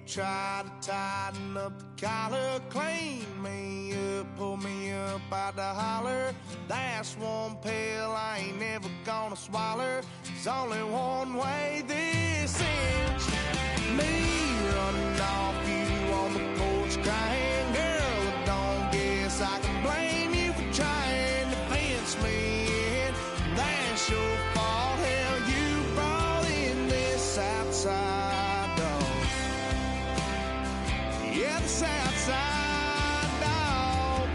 try to tighten up the collar, clean me up, pull me up out the holler. That's one pill I ain't never gonna swallow. There's only one way this ends. Me running off you on the porch crying, girl, I don't guess I can blame you for trying to fence me in. That's your fault, hell, you brought in this outside dog. Yeah, this outside dog.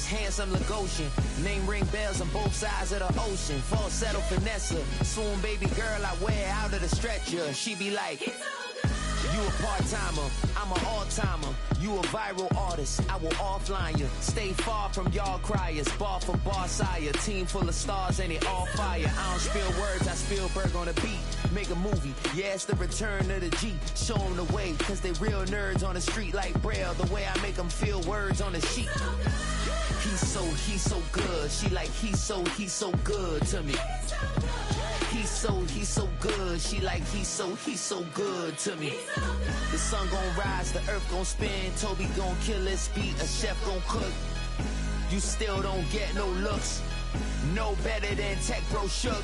Handsome Lagosian, name ring bells on both sides of the ocean. Falsetto finesse, swoon baby girl I wear out of the stretcher. She be like, you a part-timer, I'm an all-timer. You a viral artist, I will offline you. Stay far from y'all criers, bar for bar sire. Team full of stars and it all fire. I don't spill words, I Spielberg on the beat. Make a movie, yeah, it's the return of the G. Show them the way, cause they real nerds on the street like Braille. The way I make them feel words on the sheet. He's so good. She like, he's so good to me. He's so good. She like, he's so good to me. The sun gon' rise, the earth gon' spin. Toby gon' kill this beat, a chef gon' cook. You still don't get no looks. No better than Tech Bro Shook.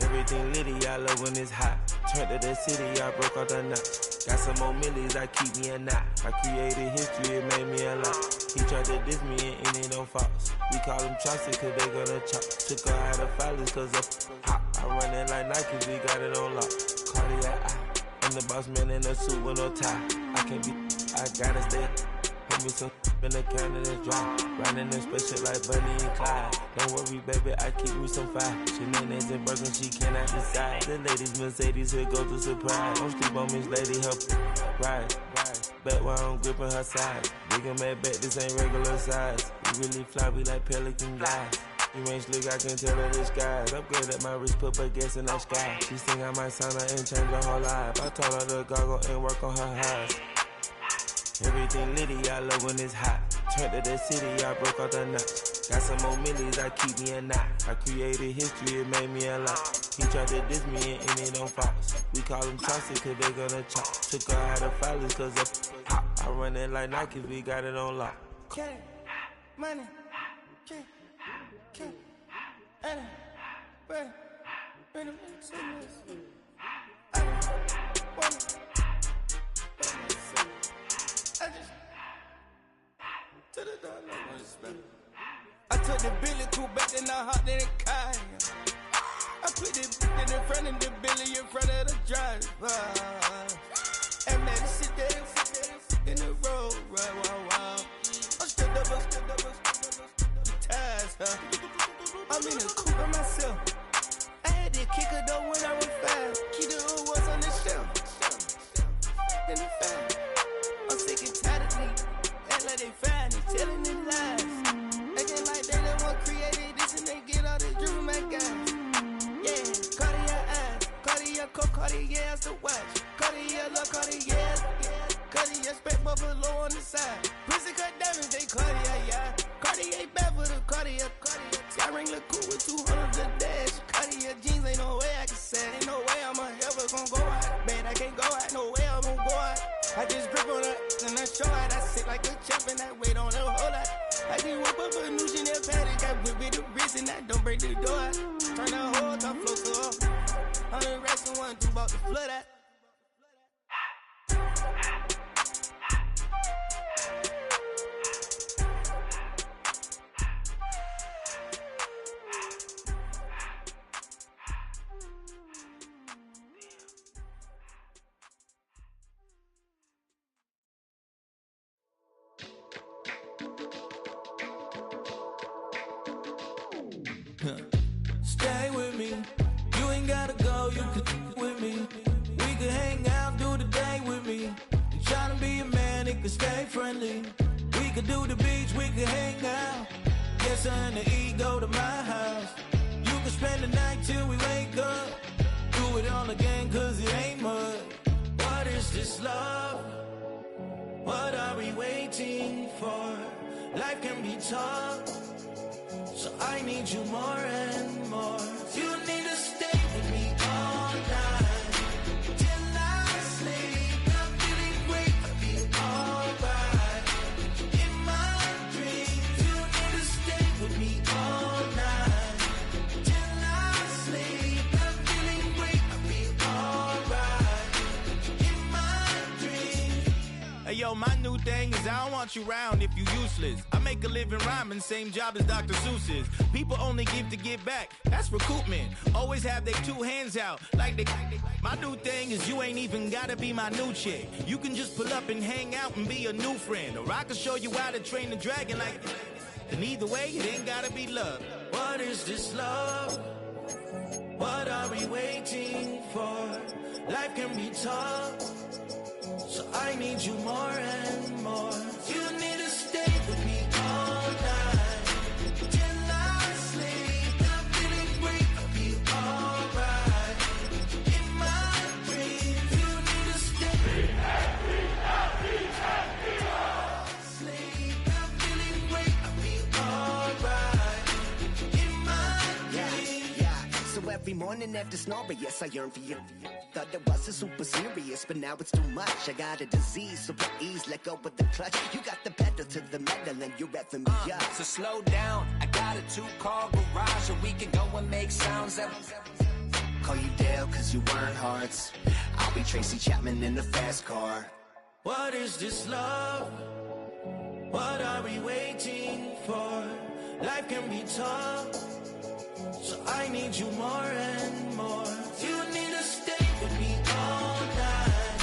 Everything litty, I love when it's hot. Turned to the city, I broke all the knots. Got some more millies, I keep me a knot. I created history, it made me a lot. He tried to diss me and it don't false. We call him Chaucer cause they gonna chop. Took her out of filers cause of hop. I run it like Nike, we got it on lock. Cardiac eye. I'm the boss man in a suit with no tie. I can't be, I gotta stay. Hold me some in the can and it's dry. Riding in spaceship like Bunny and Clyde. Don't worry, baby, I keep me some fire. Shenanigans and Birkin, she cannot decide. The ladies Mercedes, here go to surprise. Don't sleep on Miss Lady, help ride. Bet while I'm gripping her side. Big and mad bet, this ain't regular size. We really fly, we like pelican guys. You ain't slick, I can tell her the skies. Upgrade at my wrist, put baguettes in the sky. She think I might sign her and change her whole life. I told her to goggle and work on her highs. Everything litty, I love when it's hot. Turned to the city, I broke all the knots. Got some more millies, I keep me a knot. I created history, it made me a lot. He tried to diss me and it don't false. We call him Chaucer cause they gonna chop. Took her out of filers cause of hop. I run it like Nike, we got it on lock. Cash, money, cash, money, bread, bread, I took the Billy cool back and I hopped in the car. I put the in front of the Billy in front of the driver. And man, sit there in the road, right, wow. I'm still double, ties, huh? I'm in the coupe by myself. I had to kick her though when I was 5. Keep the old ones on the shelf. In the fan. I'm sick and tired of me. Act like they find it, telling me lies. Acting like they the one created this and they get all this driven my guys. Yeah, Cartier eyes, Cartier coat, Cartier as the watch. Cartier love, Cartier, Cartier spec buffalo on the side. Pussy cut diamonds, they Cartier, yeah. Cartier bad for the Cartier. Sky ring look cool with 200 a dash. Cartier jeans, ain't no way I can say. Ain't no way I'm ever gonna go out. Man, I can't go out, no way I'm gonna go out. I just grip on her and I show out. I sit like a champ and I wait on her whole lot. I just whip up a new Chanel paddock. I whip with the wrist and I don't break the door out. Turn the whole top floor to off. 100 racks and 1, 2 about to flood out. Stay with me, you ain't gotta go, you could with me. We could hang out, do the day with me. You tryna be a man, it could stay friendly. We could do the beach, we could hang out. Get something to eat, go to my house. You could spend the night till we wake up. Do it all again, cause it ain't mud. What is this love? What are we waiting for? Life can be tough, so I need you more and more. You need to stay with me all night till I sleep. I'm feeling great, I'll be alright. In my dreams, you need to stay with me all night till I sleep. I'm feeling great, I'll be alright. In my dreams. Hey yo, my new thing is I don't want you around if you useless. I make a living rhyming, same job as Dr. Seuss's. People only give to give back, that's recoupment. Always have their 2 hands out, like they. My new thing is you ain't even gotta be my new chick. You can just pull up and hang out and be a new friend. Or I can show you how to train the dragon like. And either way, it ain't gotta be love. What is this love? What are we waiting for? Life can be tough, so I need you more and more. You need to stay with me all night till I sleep. I'm feeling great, I'll be alright. In my dreams, you need to stay. Sleep, I'm feeling great, I'll be alright. In my dreams. Yeah. So every morning after snoring, yes, I yearn for you. Thought that wasn't super serious, but now it's too much. I got a disease, so please let go with the clutch. You got the pedal to the metal and you're revving me up. So slow down, I got a 2-car garage, or we can go and make sounds that call you Dale cause you weren't hearts. I'll be Tracy Chapman in the fast car. What is this love? What are we waiting for? Life can be tough, so I need you more and more. You need to stay with me all night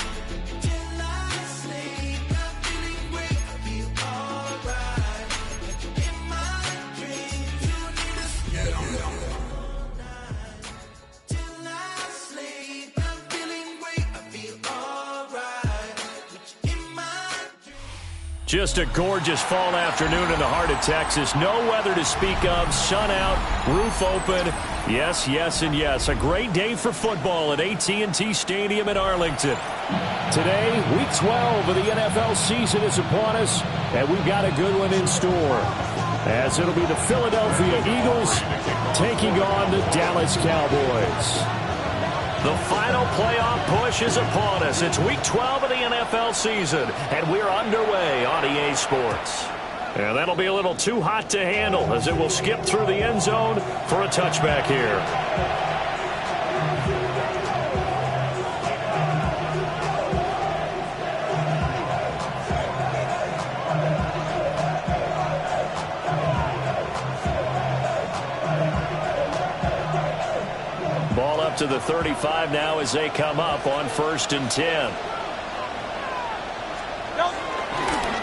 till I sleep. I'm feeling great, I feel alright. In my dreams, you need to stay all night till I sleep. I'm feeling great, I feel alright. In my dreams. Just a gorgeous fall afternoon in the heart of Texas. No weather to speak of. Sun out, roof open. Yes, yes, and yes. A great day for football at AT&T Stadium in Arlington. Today, Week 12 of the NFL season is upon us, and we've got a good one in store, as it'll be the Philadelphia Eagles taking on the Dallas Cowboys. The final playoff push is upon us. It's Week 12 of the NFL season, and we're underway on EA Sports. And that'll be a little too hot to handle as it will skip through the end zone for a touchback here. Ball up to the 35 now as they come up on 1st and 10.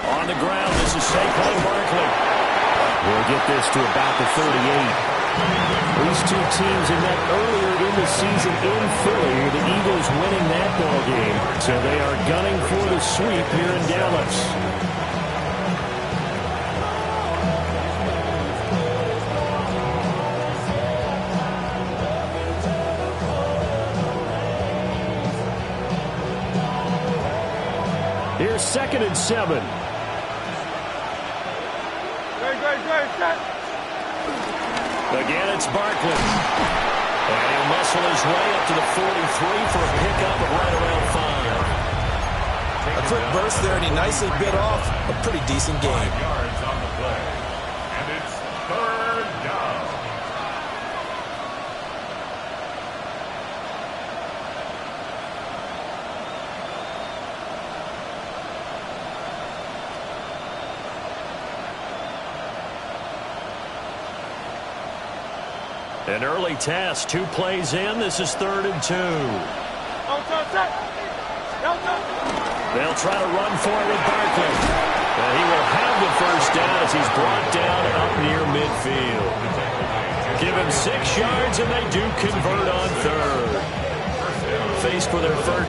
On the ground, this is Saquon Barkley. We'll get this to about the 38. These two teams had met earlier in the season in Philly, with the Eagles winning that ball game. So they are gunning for the sweep here in Dallas. Here's 2nd and 7. Again, it's Barkley. And he'll muscle his way up to the 43 for a pickup of right around 5. A quick burst there, and he nicely bit off a pretty decent game. 5 yards on the play. And it's 3rd down. An early test, 2 plays in. This is 3rd and 2. They'll try to run for it with Barkley. And he will have the 1st down as he's brought down up near midfield. Give him 6 yards, and they do convert on 3rd. Faced with their 1st.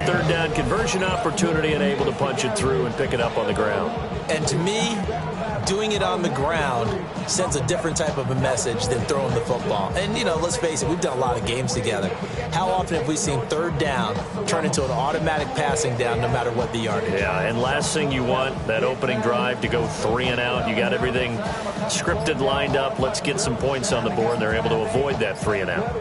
Third down conversion opportunity and able to punch it through and pick it up on the ground. And to me, doing it on the ground sends a different type of a message than throwing the football. And, you know, let's face it, we've done a lot of games together. How often have we seen 3rd down turn into an automatic passing down no matter what the yardage? Yeah, and last thing you want, that opening drive to go 3 and out. You got everything scripted, lined up. Let's get some points on the board. They're able to avoid that 3 and out.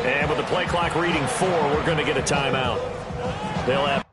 And with the play clock reading 4, we're going to get a timeout. They'll have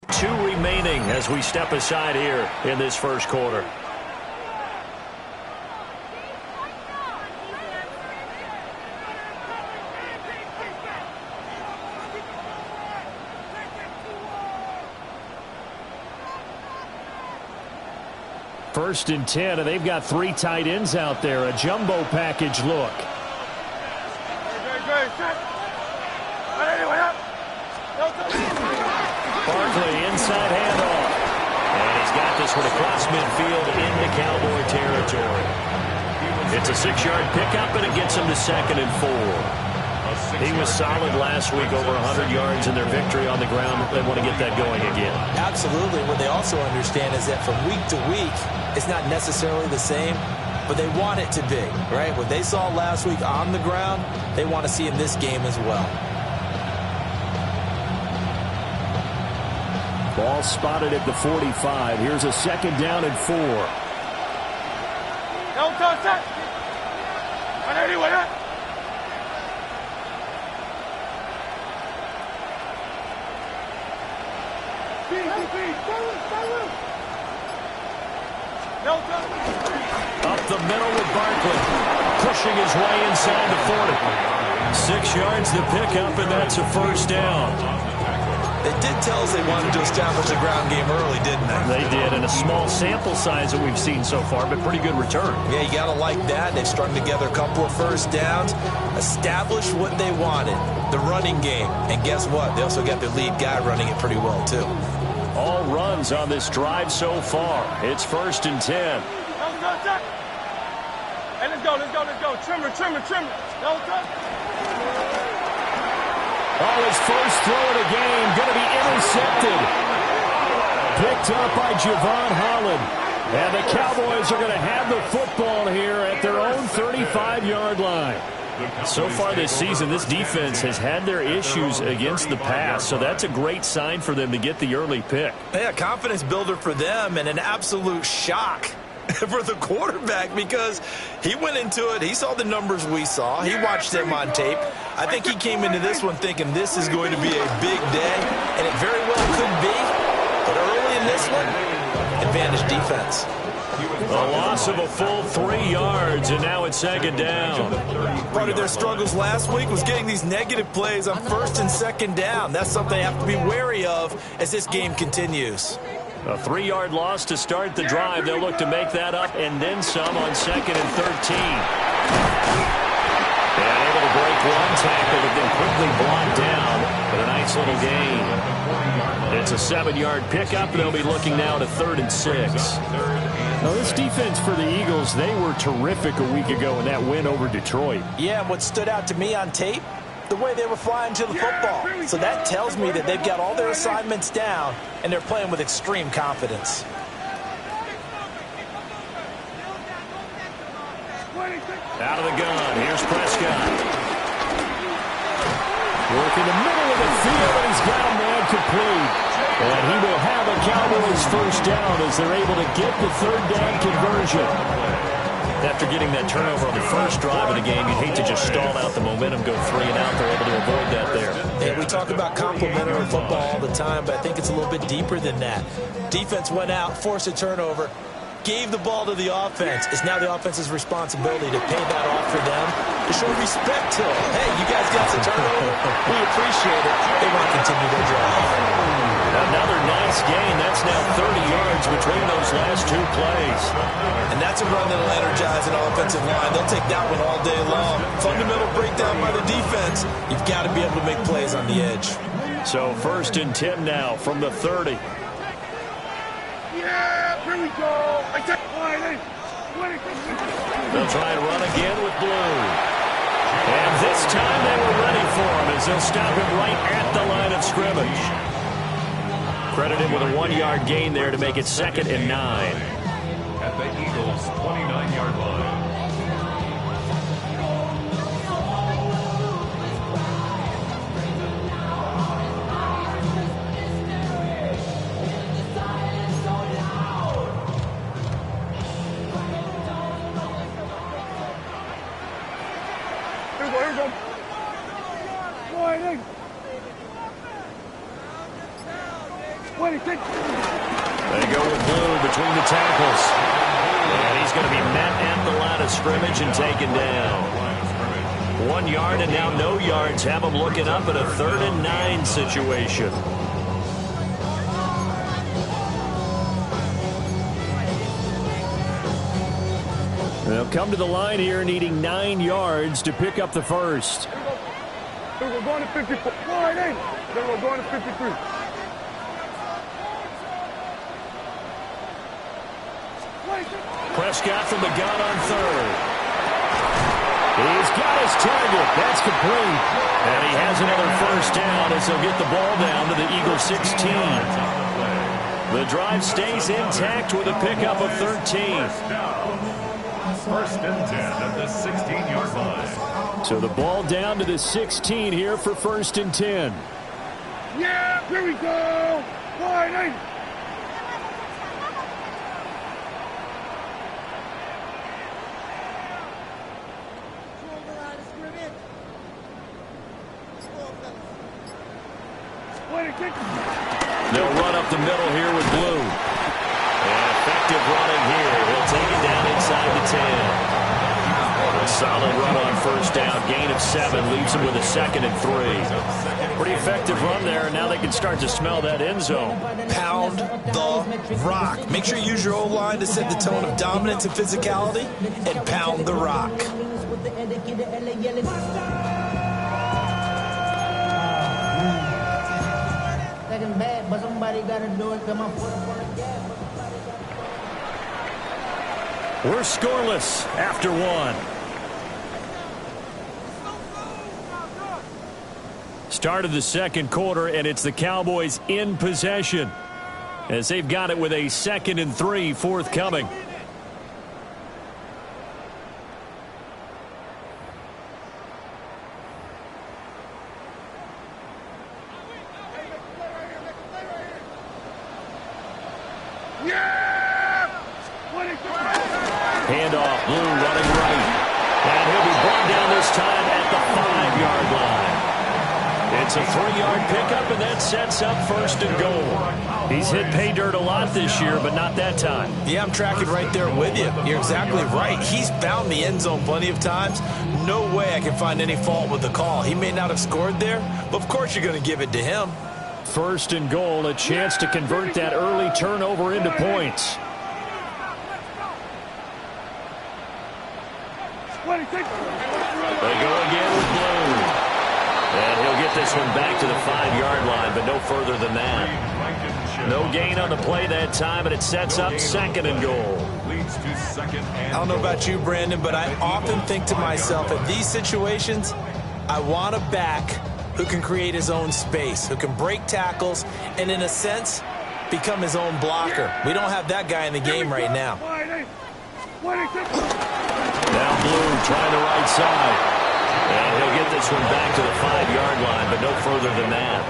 2 remaining as we step aside here in this first quarter. First and 10, and they've got 3 tight ends out there. A jumbo package look. Barkley inside handoff. And he's got this one across midfield into Cowboy territory. It's a 6-yard pickup, and it gets him to 2nd and 4. He was solid last week, over 100 yards in their victory on the ground. They want to get that going again. Absolutely. What they also understand is that from week to week, it's not necessarily the same, but they want it to be, right? What they saw last week on the ground, they want to see in this game as well. Ball spotted at the 45. Here's a 2nd down and 4. Up the middle with Barkley, pushing his way inside the 40. 6 yards to pick up, and that's a first down. They did tell us they wanted to establish a ground game early, didn't they? They did, and a small sample size that we've seen so far, but pretty good return. Yeah, you got to like that. They've strung together a couple of first downs, established what they wanted, the running game. And guess what? They also got their lead guy running it pretty well, too. All runs on this drive so far. It's 1st and 10. Hey, let's go. Trimmer. Oh, his first throw of the game, going to be intercepted. Picked up by Javon Holland. And the Cowboys are going to have the football here at their own 35-yard line. So far this season, this defense has had their issues against the pass, so that's a great sign for them to get the early pick. Yeah, confidence builder for them and an absolute shock for the quarterback because he went into it. He saw the numbers we saw. He watched them on tape. I think he came into this one thinking this is going to be a big day, and it very well could be. But early in this one, advantage defense. A loss of a full 3 yards, and now it's 2nd down. Part of their struggles last week was getting these negative plays on 1st and 2nd down. That's something they have to be wary of as this game continues. A 3-yard loss to start the drive. They'll look to make that up and then some on 2nd and 13. And able to break one tackle, but then quickly blocked down. But a nice little gain. It's a 7-yard pickup. They'll be looking now to 3rd and 6. Now, this defense for the Eagles, they were terrific a week ago in that win over Detroit. Yeah, and what stood out to me on tape, the way they were flying to the football. So that tells me that they've got all their assignments down, and they're playing with extreme confidence. Out of the gun, here's Prescott. Working the middle of the field, and he's got a man complete. And he will have a Cowboys first down as they're able to get the 3rd down conversion. After getting that turnover on the first drive of the game, you'd hate to just stall out the momentum, go 3 and out. They're able to avoid that there. Yeah, we talk about complementary football all the time, but I think it's a little bit deeper than that. Defense went out, forced a turnover, gave the ball to the offense. It's now the offense's responsibility to pay that off for them, to show respect to them. Hey, you guys got the turnover. We appreciate it. They want to continue their drive. Another nice gain. That's now 30 yards between those last 2 plays. And that's a run that'll energize an offensive line. They'll take that one all day long. Fundamental breakdown by the defense. You've got to be able to make plays on the edge. So 1st and 10 now from the 30. Yeah, here we go. They'll try and run again with Blue. And this time they were ready for him as they'll stop him right at the line of scrimmage. Credited with a 1-yard gain there to make it 2nd and 9. At the Eagles' 29-yard line. Here we go. Go ahead. They go with Blue between the tackles. And he's going to be met at the line of scrimmage and taken down. 1 yard and now no yards. Have him looking up at a 3rd and 9 situation. They'll come to the line here needing 9 yards to pick up the first. We're going to 54. Then we're going to 53. Prescott from the gun on 3rd. He's got his target. That's complete. And he has another first down as he'll get the ball down to the Eagles 16. The drive stays intact with a pickup of 13. First and 10 at the 16-yard line. So the ball down to the 16 here for 1st and 10. Yeah, here we go. Wide. They'll run up the middle here with Blue. And effective running here. He'll take it down inside the 10. A solid run on first down. Gain of 7 leaves him with a 2nd and 3. Pretty effective run there. Now they can start to smell that end zone. Pound the rock. Make sure you use your O-line to set the tone of dominance and physicality, and pound the rock. Bad, but somebody got to do it. Come on. We're scoreless after 1. Start of the 2nd quarter, and it's the Cowboys in possession as they've got it with a 2nd and 3 forthcoming. Handoff, Blue running right. And he'll be brought down this time at the 5-yard line. It's a 3-yard pickup, and that sets up 1st and goal. He's hit pay dirt a lot this year, but not that time. Yeah, I'm tracking right there with you. You're exactly right. He's found the end zone plenty of times. No way I can find any fault with the call. He may not have scored there, but of course you're going to give it to him. 1st and goal, a chance to convert that early turnover into points. They go again with Blue. And he'll get this one back to the 5-yard line, but no further than that. No gain on the play that time, and it sets up 2nd and goal. I don't know about you, Brandon, but I often think to myself, in these situations, I want a back who can create his own space, who can break tackles, and in a sense, become his own blocker. We don't have that guy in the game right now. Now Blue trying the right side. And he'll get this one back to the 5-yard line, but no further than that.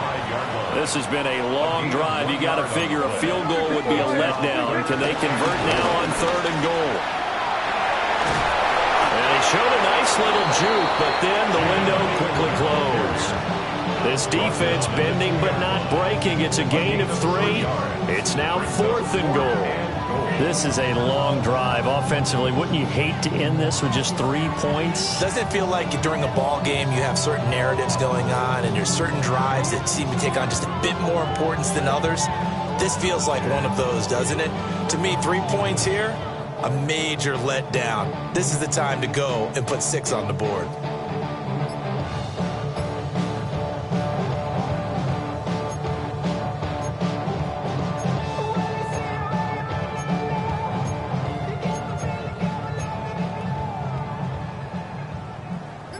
This has been a long drive. You got to figure a field goal would be a letdown. Can they convert now on 3rd and goal? And he showed a nice little juke, but then the window quickly closed. This defense bending but not breaking. It's a gain of 3. It's now 4th and goal. This is a long drive offensively. Wouldn't you hate to end this with just 3 points? Doesn't it feel like during a ball game you have certain narratives going on and there's certain drives that seem to take on just a bit more importance than others? This feels like one of those, doesn't it? To me, 3 points here, a major letdown. This is the time to go and put 6 on the board.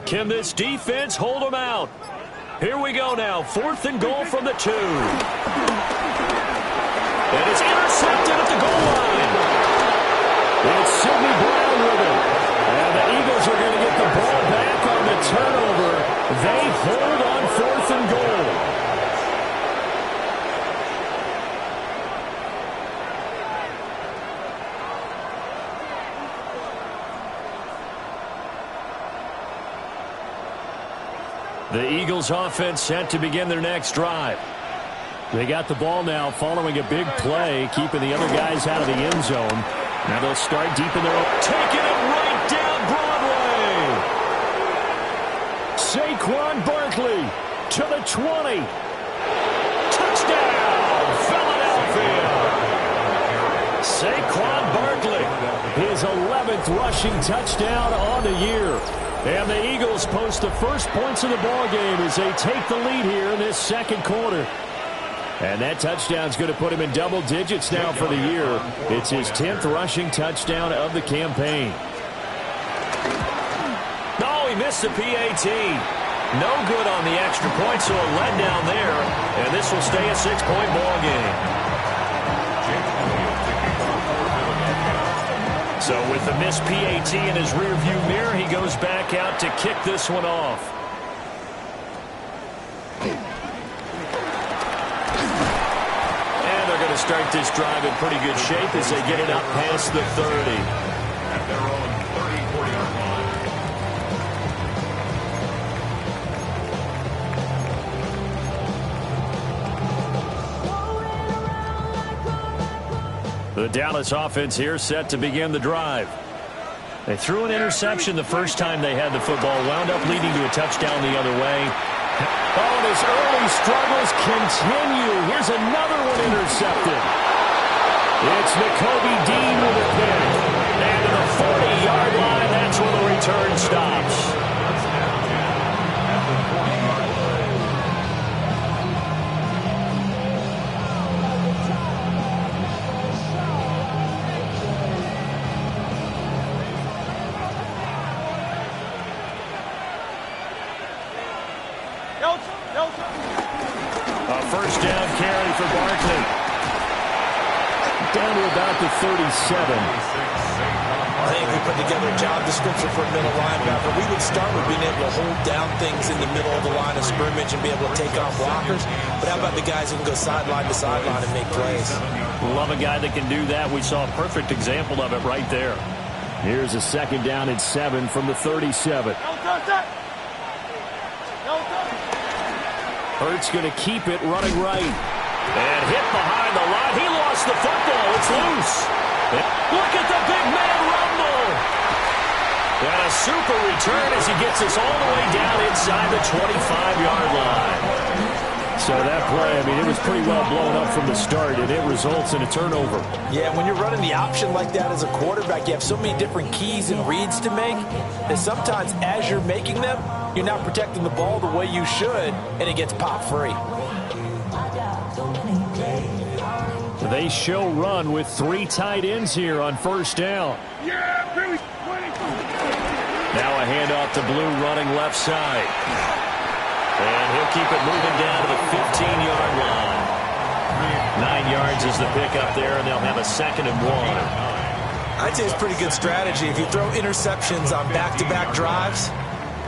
Can this defense hold them out? Here we go now. 4th and goal from the 2. And it's intercepted at the goal line. It's Sidney Brown with it. And the Eagles are going to get the ball back on the turnover. They hold on 4th and goal. The Eagles offense set to begin their next drive. They got the ball now following a big play, keeping the other guys out of the end zone. Now they'll start deep in their own. Taking it right down Broadway. Saquon Barkley to the 20. Touchdown, Philadelphia. Saquon Barkley, his 11th rushing touchdown on the year. And the Eagles post the first points of the ball game as they take the lead here in this second quarter. And that touchdown's going to put him in double digits now for the year. It's his 10th rushing touchdown of the campaign. No, he missed the PAT. No good on the extra point, so a letdown there. And this will stay a 6-point ball game. So with the missed PAT in his rearview mirror, he goes back out to kick this one off. Start this drive in pretty good shape as they get it up past the 30. At their own 30-40-yard line. The Dallas offense here set to begin the drive. They threw an interception the first time they had the football, wound up leading to a touchdown the other way. Oh, and his early struggles continue. Here's another one intercepted. It's Nakobe Dean with a pick. And to the 40-yard line, that's where the return stops. A first down carry for Barkley. Down to about the 37. I think we put together a job description for a middle linebacker. We would start with being able to hold down things in the middle of the line of scrimmage and be able to take on blockers. But how about the guys who can go sideline to sideline and make plays? Love a guy that can do that. We saw a perfect example of it right there. Here's a second down and 7 from the 37. Hurts going to keep it running right. And hit behind the line. He lost the football. It's loose. Look at the big man rumble. And a super return as he gets us all the way down inside the 25-yard line. So that play, I mean, it was pretty well blown up from the start, and it results in a turnover. Yeah, when you're running the option like that as a quarterback, you have so many different keys and reads to make that sometimes as you're making them, you're not protecting the ball the way you should, and it gets popped free. They show run with 3 tight ends here on first down. Now a handoff to Blue running left side. And he'll keep it moving down to the 15-yard line. 9 yards is the pickup there, and they'll have a 2nd and 1. I'd say it's pretty good strategy. If you throw interceptions on back-to-back drives,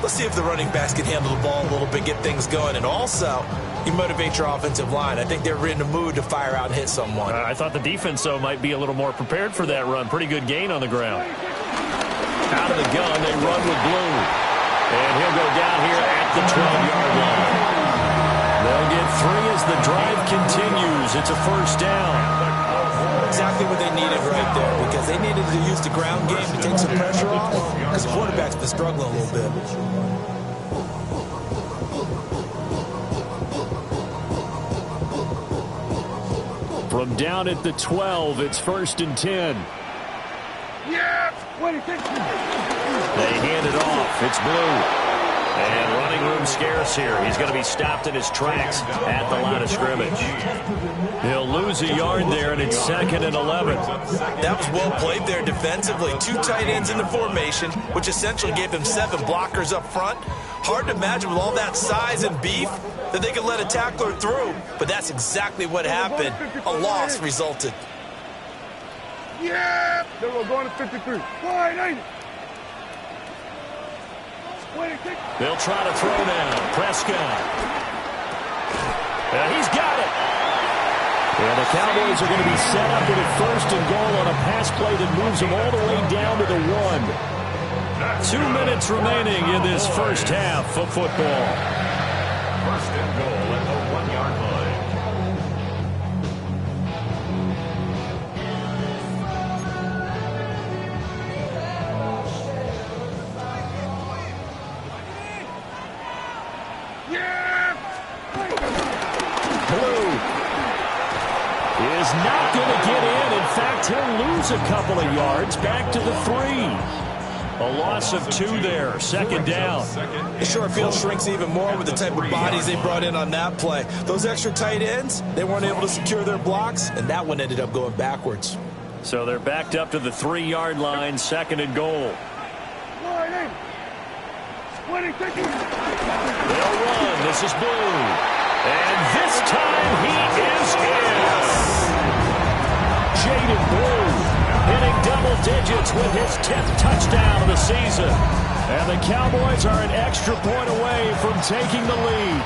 let's see if the running backs can handle the ball a little bit, get things going. And also, you motivate your offensive line. I think they're in the mood to fire out and hit someone. I thought the defense, though, might be a little more prepared for that run. Pretty good gain on the ground. Out of the gun, they run with Blue. And he'll go down here at the 12-yard line. They'll get 3 as the drive continues. It's a first down. Exactly what they needed right there, because they needed to use the ground game to take some pressure off, because the quarterback's been struggling a little bit. From down at the 12, it's 1st and 10. They hand it off. It's Blue. And running room scarce here. He's going to be stopped in his tracks at the line of scrimmage. He'll lose a yard there, and it's 2nd and 11. That was well played there defensively. 2 tight ends in the formation, which essentially gave them 7 blockers up front. Hard to imagine with all that size and beef that they could let a tackler through. But that's exactly what happened. A loss resulted. Yeah! Then we're going to 53. Wide, ain't it? They'll try to throw now. Prescott. And he's got it. And the Cowboys are going to be set up with a 1st and goal on a pass play that moves them all the way down to the 1. 2 minutes remaining in this first half of football. 1st and goal at the 1-yard line. fact, he'll lose a couple of yards back to the 3. A loss of 2 there, second down. The short field shrinks even more with the type of bodies they brought in on that play. Those extra tight ends, they weren't able to secure their blocks, and that one ended up going backwards. So they're backed up to the 3-yard line, second and goal. They'll run. This is Blue. And this time he is in. Jaden Blue hitting double digits with his 10th touchdown of the season. And the Cowboys are an extra point away from taking the lead.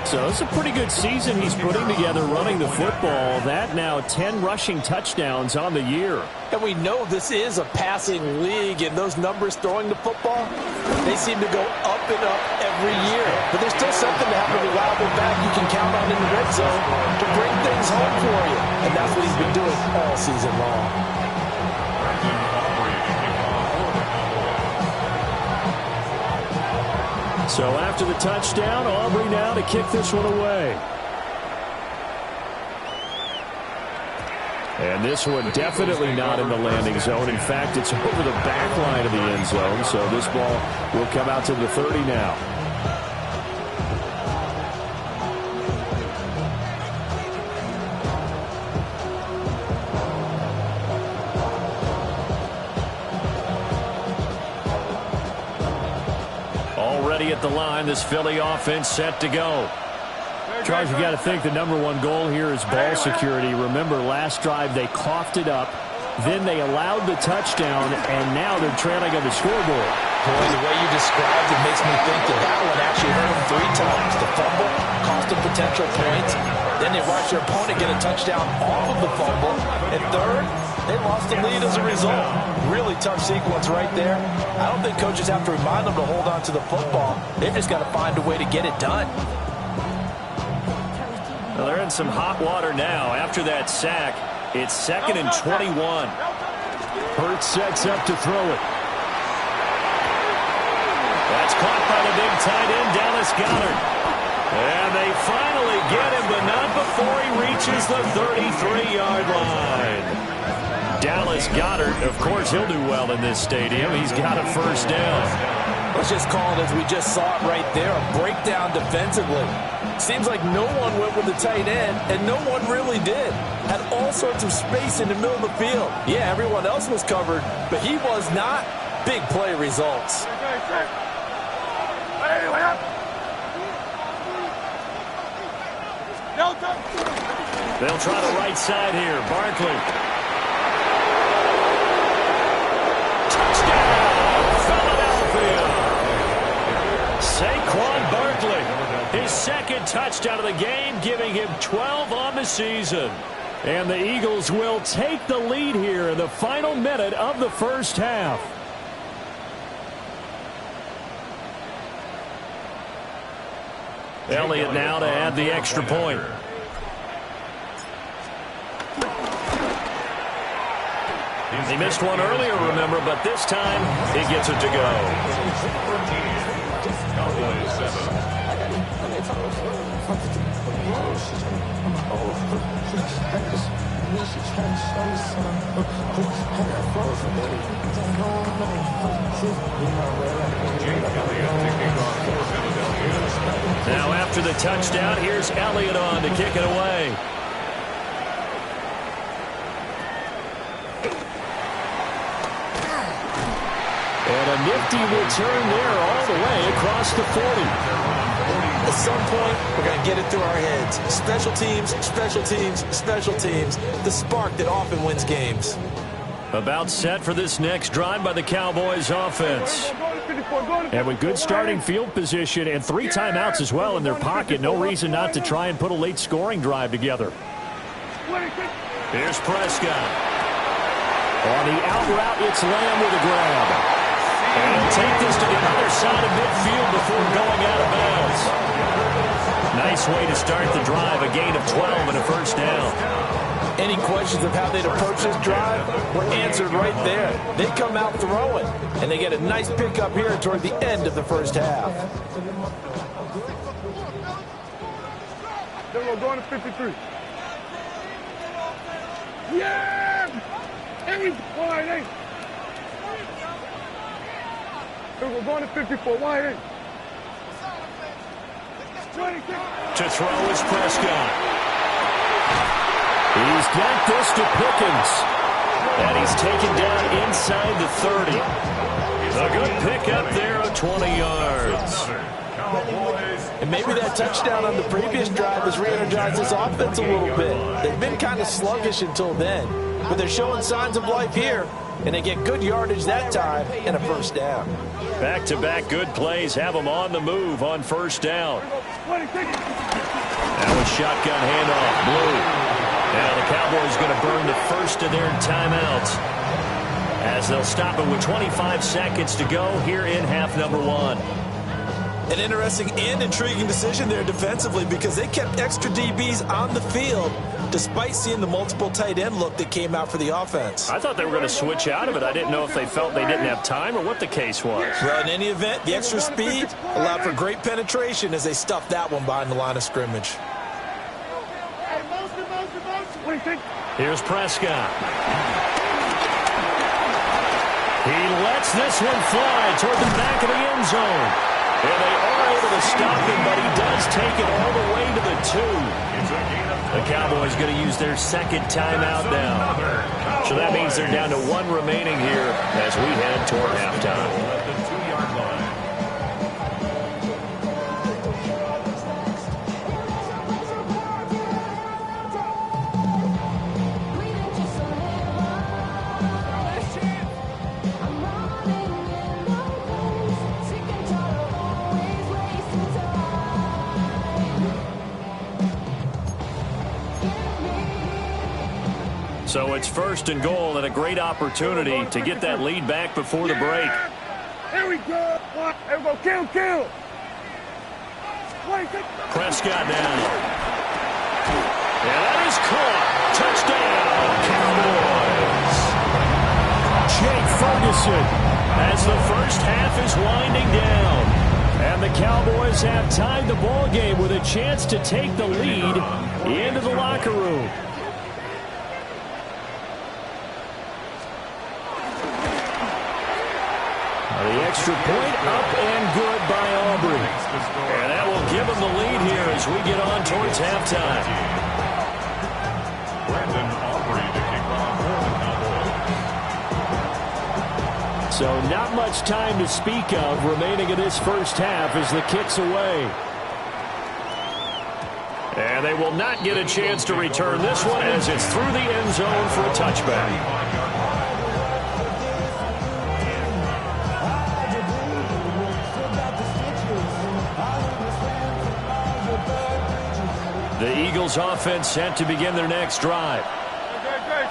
So it's a pretty good season he's putting together running the football. That now 10 rushing touchdowns on the year. And we know this is a passing league, and those numbers throwing the football, they seem to go up and up every year. But there's still something to have a reliable back you can count on in the red zone to bring things home for you. And that's what he's been doing all season long. So after the touchdown, Aubrey now to kick this one away. And this one definitely not in the landing zone. In fact, it's over the back line of the end zone. So this ball will come out to the 30 now. Already at the line, this Philly offense set to go. Charles, you got to think the #1 goal here is ball security. Remember, last drive they coughed it up, then they allowed the touchdown, and now they're trailing on the scoreboard. Boy, the way you described it makes me think that one actually hurt them 3 times. The fumble cost them potential points. Then they watched their opponent get a touchdown off of the fumble. And third, they lost the lead as a result. Really tough sequence right there. I don't think coaches have to remind them to hold on to the football. They've just got to find a way to get it done. Well, they're in some hot water now. After that sack, it's 2nd and 21. Hurts sets up to throw it. That's caught by the big tight end, Dallas Goedert. And they finally get him, but not before he reaches the 33-yard line. Dallas Goedert, of course, he'll do well in this stadium. He's got a first down. Let's just call it as we just saw it right there, a breakdown defensively. Seems like no one went with the tight end, and no one really did. Had all sorts of space in the middle of the field. Yeah, everyone else was covered, but he was not. Big play results. They'll try the right side here. Barkley. Touchdown, Philadelphia. Saquon Barkley, his 2nd touchdown of the game, giving him 12 on the season. And the Eagles will take the lead here in the final minute of the first half. Elliott now to add the extra point. He missed one earlier, remember, but this time he gets it to go. Now after the touchdown, here's Elliott on to kick it away. And a nifty return there all the way across the 40. At some point, we're going to get it through our heads. Special teams, special teams, special teams. The spark that often wins games. About set for this next drive by the Cowboys offense. And with good starting field position and 3 timeouts as well in their pocket, no reason not to try and put a late scoring drive together. Here's Prescott. On the out route, it's Lamb with a grab. And he'll take this to the other side of midfield before going out of bounds. Nice way to start the drive, a gain of 12 and a first down. Any questions of how they'd approach this drive were answered right there. They come out throwing, and they get a nice pickup here toward the end of the first half. Then we're going to 53. Yeah! Every wide eight. We're going to 54, wide eight. To throw is Prescott. He's got this to Pickens. And he's taken down inside the 30. A good pickup there of 20 yards. And maybe that touchdown on the previous drive has re-energized this offense a little bit. They've been kind of sluggish until then, but they're showing signs of life here, and they get good yardage that time and a first down. Back-to-back good plays have them on the move on first down. That was shotgun handoff, Blue. Now the Cowboys going to burn the first of their timeouts as they'll stop it with 25 seconds to go here in half number one. An interesting and intriguing decision there defensively because they kept extra DBs on the field despite seeing the multiple tight end look that came out for the offense. I thought they were going to switch out of it. I didn't know if they felt they didn't have time or what the case was. Well, in any event, the extra speed allowed for great penetration as they stuffed that one behind the line of scrimmage. Here's Prescott. He lets this one fly toward the back of the end zone. And they are able to stop him, but he does take it all the way to the 2. The Cowboys going to use their second timeout now. So that means they're down to 1 remaining here as we head toward halftime. So it's first and goal and a great opportunity to get that lead back before the break. Here we go. Here we go. Kill. Prescott now. And that is caught. Touchdown, Cowboys. Jake Ferguson as the first half is winding down. And the Cowboys have tied the ball game with a chance to take the lead into the locker room. The extra point up and good by Aubrey. And that will give them the lead here as we get on towards halftime. Brandon Aubrey to kick off. So not much time to speak of remaining in this first half as the kick's away. And they will not get a chance to return this one as it's through the end zone for a touchback. The Eagles offense set to begin their next drive.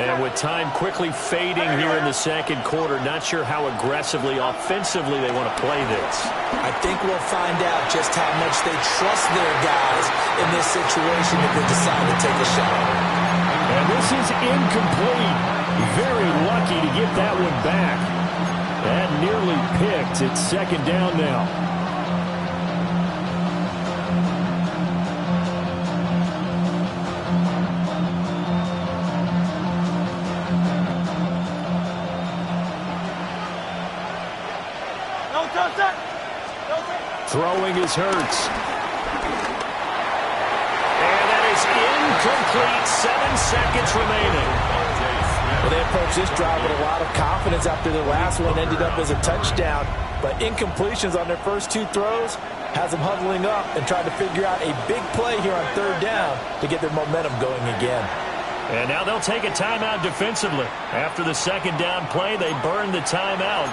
And with time quickly fading here in the second quarter, not sure how aggressively, offensively they want to play this. I think we'll find out just how much they trust their guys in this situation if they decide to take a shot. And this is incomplete. Very lucky to get that one back. That nearly picked. It's second down now. Throwing is Hurts. And that is incomplete. 7 seconds remaining. Well, they approached this drive with a lot of confidence after their last one ended up as a touchdown. But incompletions on their first 2 throws has them huddling up and trying to figure out a big play here on third down to get their momentum going again. And now they'll take a timeout defensively. After the second down play, they burn the timeout,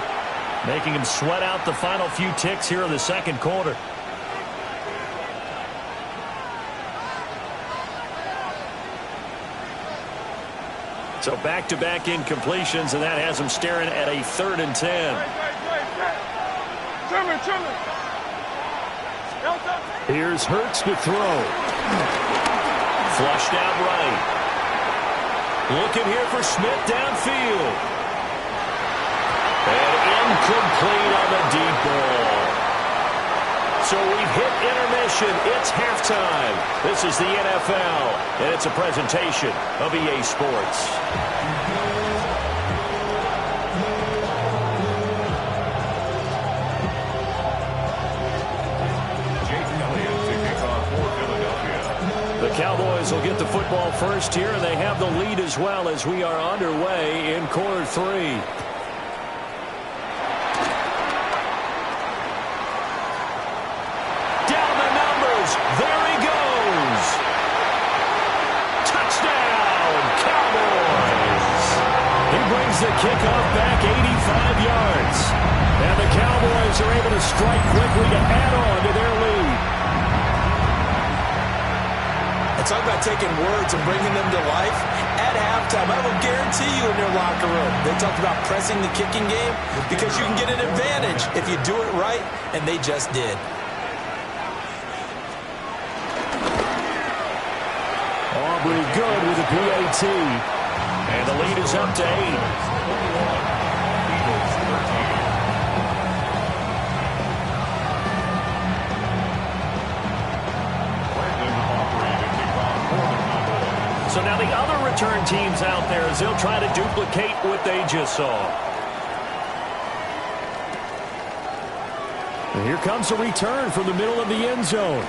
making them sweat out the final few ticks here in the second quarter. So back-to-back incompletions, and that has them staring at a 3rd and 10. Here's Hurts to throw. Flushed out right. Looking here for Smith downfield. And incomplete on the deep ball. So we've hit intermission. possession. It's halftime. This is the NFL, and it's a presentation of EA Sports. The Cowboys will get the football first here, and they have the lead as well as we are underway in quarter 3. Down the numbers. There he goes. Touchdown, Cowboys. He brings the kickoff back 85 yards. And the Cowboys are able to strike quickly to add on to their lead. And talk about taking words and bringing them to life. At halftime, I will guarantee you in their locker room, they talked about pressing the kicking game because you can get an advantage if you do it right, and they just did. Aubrey good with a PAT. And the lead is up to 8. So now the other return teams out there as they'll try to duplicate what they just saw. And here comes a return from the middle of the end zone.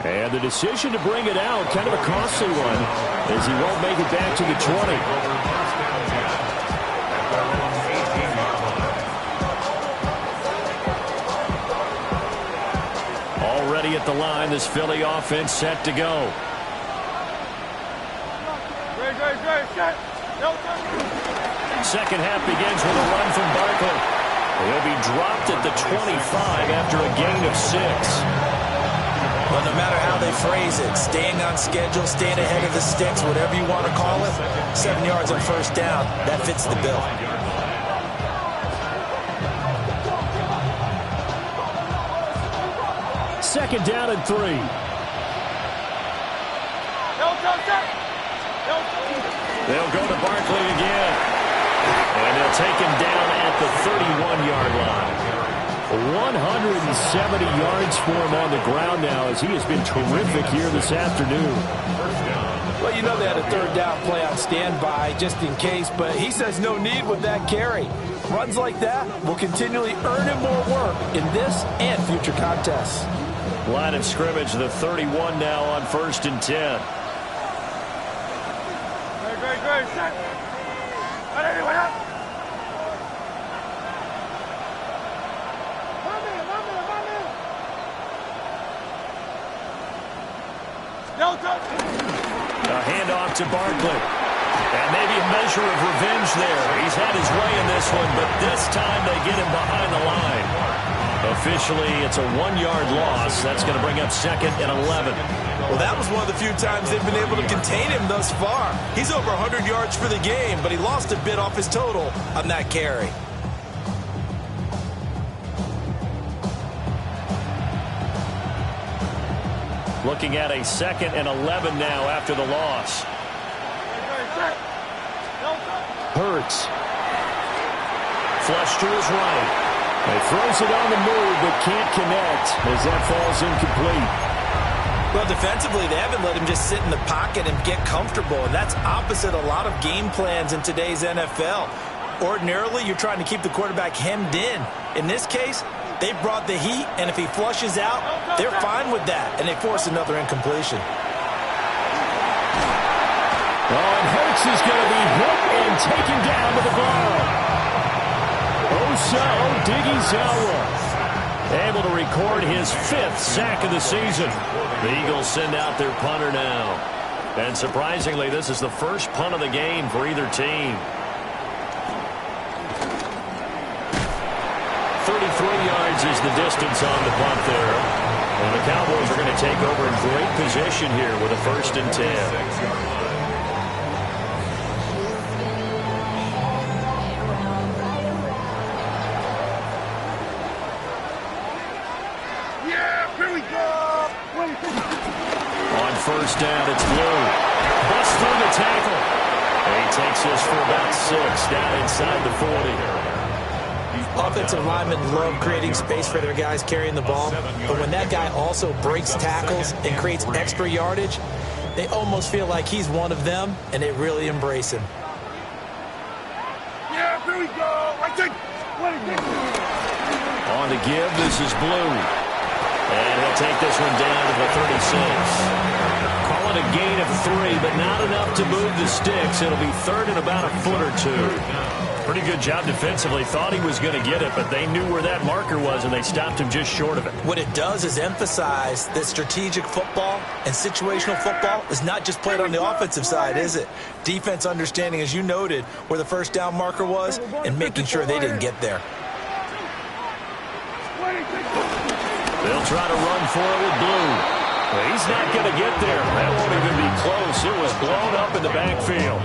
And the decision to bring it out, kind of a costly one, as he won't make it back to the 20. Already at the line, this Philly offense set to go. Second half begins with a run from Barkley. He'll be dropped at the 25 after a gain of 6. Well, no matter how they phrase it, staying on schedule, staying ahead of the sticks, whatever you want to call it, 7 yards on first down, that fits the bill. Second down and 3. They'll go to Barkley again. And they'll take him down at the 31-yard line. 170 yards for him on the ground now as he has been terrific here this afternoon. Well, you know they had a third down play on standby just in case, but he says no need with that carry. Runs like that will continually earn him more work in this and future contests. Line of scrimmage, the 31 now on 1st and 10. A handoff to Barkley. And maybe a measure of revenge there. He's had his way in this one, but this time they get him behind the line. Officially, it's a 1-yard loss. That's going to bring up 2nd and 11. Well, that was one of the few times they've been able to contain him thus far. He's over 100 yards for the game, but he lost a bit off his total on that carry. Looking at a 2nd and 11 now after the loss. Hurts. Flush to his right. He throws it on the move, but can't connect as that falls incomplete. Well, defensively, they haven't let him just sit in the pocket and get comfortable, and that's opposite a lot of game plans in today's NFL. Ordinarily, you're trying to keep the quarterback hemmed in. In this case, they brought the heat, and if he flushes out, they're fine with that, and they force another incompletion. Oh, and Hurts is going to be hit and taken down to the ground. Osa Odighizuwa able to record his 5th sack of the season. The Eagles send out their punter now. And surprisingly, this is the first punt of the game for either team. 33 yards is the distance on the punt there. And the Cowboys are going to take over in great position here with a 1st and 10. On 1st down, it's Blue. Busts through the tackle. And he takes this for about 6 down inside the 40. Offensive linemen love creating space for their guys carrying the ball, but when that guy also breaks tackles and creates extra yardage, they almost feel like he's one of them, and they really embrace him. Yeah, here we go. On to give, this is Blue. And he'll take this one down to the 36. Call it a gain of 3, but not enough to move the sticks. It'll be third and about a foot or two. Pretty good job defensively. Thought he was going to get it, but they knew where that marker was, and they stopped him just short of it. What it does is emphasize that strategic football and situational football is not just played on the offensive side, is it? Defense understanding, as you noted, where the first down marker was and making sure they didn't get there. They'll try to run for it with Blue. Well, he's not going to get there. That won't even be close. It was blown up in the backfield.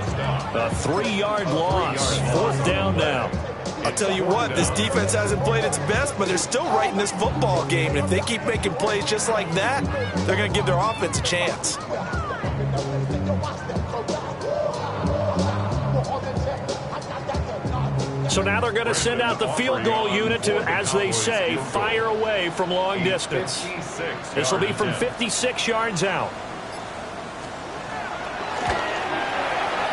A 3-yard loss. Fourth down now. I'll tell you what, this defense hasn't played its best, but they're still right in this football game. And if they keep making plays just like that, they're going to give their offense a chance. So now they're going to send out the field goal unit to, as they say, fire away from long distance. This will be from 56 yards out.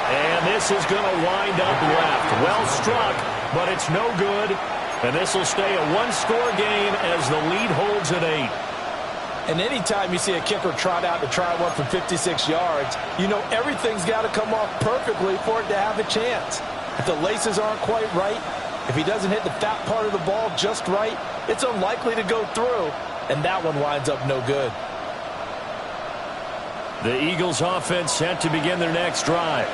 And this is going to wind up left. Well struck, but it's no good. And this will stay a one-score game as the lead holds at 8. And anytime you see a kicker trot out to try one from 56 yards, you know everything's got to come off perfectly for it to have a chance. If the laces aren't quite right, if he doesn't hit the fat part of the ball just right, it's unlikely to go through, and that one winds up no good. The Eagles offense set to begin their next drive.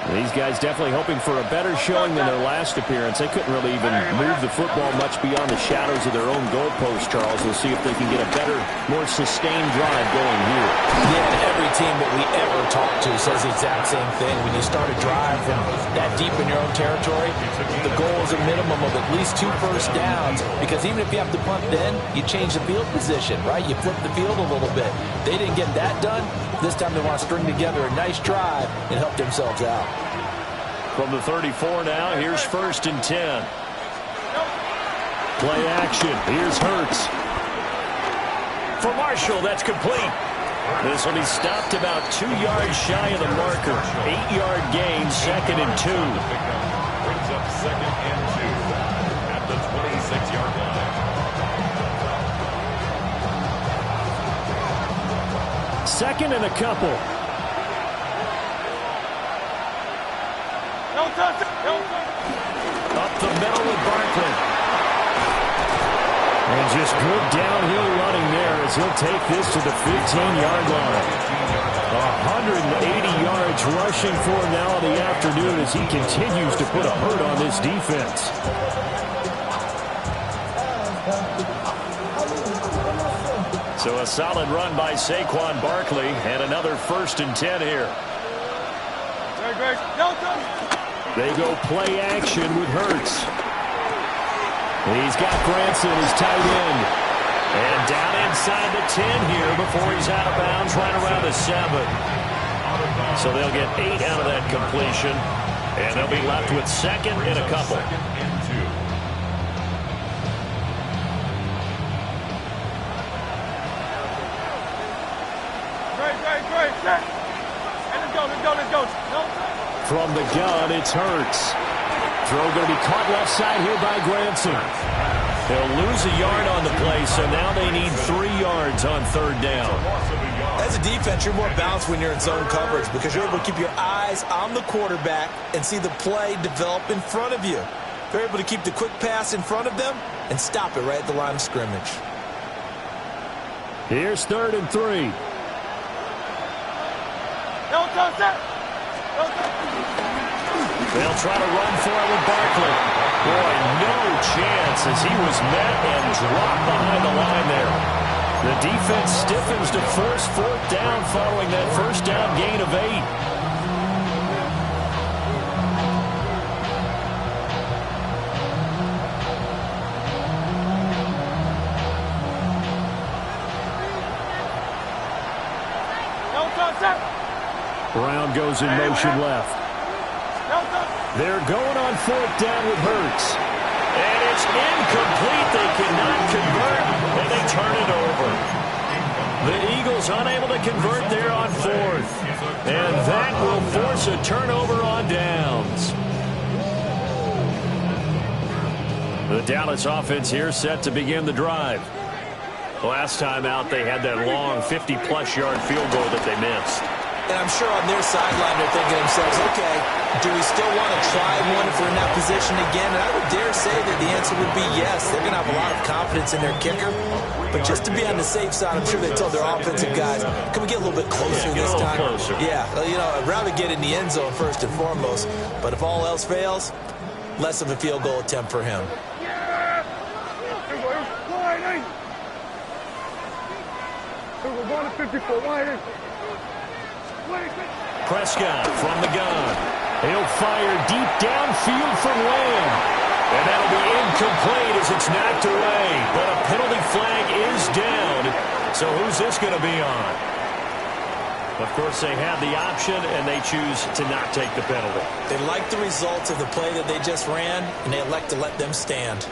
These guys definitely hoping for a better showing than their last appearance. They couldn't really even move the football much beyond the shadows of their own goalpost, Charles. We'll see if they can get a better, more sustained drive going here. Yeah, every team that we ever talk to says the exact same thing. When you start a drive from that deep in your own territory, the goal is a minimum of at least 2 first downs, because even if you have to punt then, you change the field position, right? You flip the field a little bit. They didn't get that done. This time they want to string together a nice drive and help themselves out. From the 34 now, here's 1st and 10. Play action. Here's Hurts. For Marshall, that's complete. This will be stopped about 2 yards shy of the marker. 8-yard gain, 2nd and 2. Brings up 2nd and 2 at the 26-yard line. 2nd and a couple. Up the middle with Barkley. And just good downhill running there as he'll take this to the 15-yard line. 180 yards rushing for him now in the afternoon as he continues to put a hurt on this defense. So a solid run by Saquon Barkley and another 1st and 10 here. They go play action with Hurts. He's got Granson, his tight end. And down inside the 10 here before he's out of bounds right around the 7. So they'll get 8 out of that completion. And they'll be left with 2nd and a couple. From the gun, it's Hurts. Throw going to be caught left side here by Granson. They'll lose a yard on the play, so now they need 3 yards on 3rd down. As a defense, you're more balanced when you're in zone coverage because you're able to keep your eyes on the quarterback and see the play develop in front of you. They're able to keep the quick pass in front of them and stop it right at the line of scrimmage. Here's 3rd and 3. They'll try to run for it with Barkley. Boy, no chance as he was met and dropped behind the line there. The defense stiffens to force 4th down following that 1st down gain of 8. Brown goes in motion left. They're going on 4th down with Hurts. incomplete. They cannot convert, and they turn it over. The Eagles unable to convert there on fourth. And that will force a turnover on downs. The Dallas offense here set to begin the drive. Last time out, they had that long 50-plus yard field goal that they missed. And I'm sure on their sideline they're thinking to themselves, okay, do we still want to try one if we're in that position again? And I would dare say that the answer would be yes. They're going to have a lot of confidence in their kicker. But just to be on the safe side, I'm sure they told their offensive guys, can we get a little bit closer this time? Closer. Yeah, you know, I'd rather get in the end zone first and foremost. But if all else fails, less of a field goal attempt for him. We're going to 54. Prescott from the gun. He'll fire deep downfield from Lamb. And that'll be incomplete as it's knocked away. But a penalty flag is down. So who's this going to be on? Of course, they have the option, and they choose to not take the penalty. They like the results of the play that they just ran, and they elect to let them stand.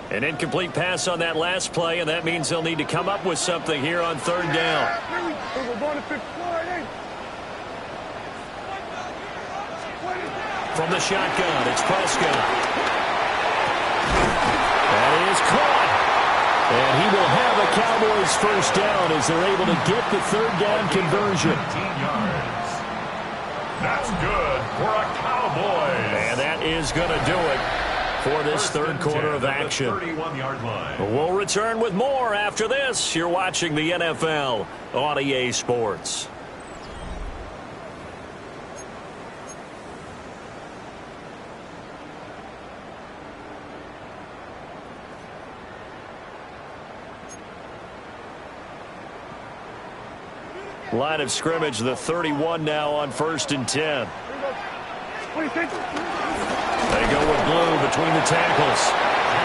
An incomplete pass on that last play, and that means they'll need to come up with something here on third down. We're going to 54. From the shotgun, it's Prescott. That is caught. And he will have a Cowboys first down as they're able to get the third down conversion. 15 yards. That's good for a Cowboys. And that is going to do it for this third quarter of action. 31-yard line. We'll return with more after this. You're watching the NFL on EA Sports. Line of scrimmage, the 31 now on 1st and 10. They go with Blue between the tackles.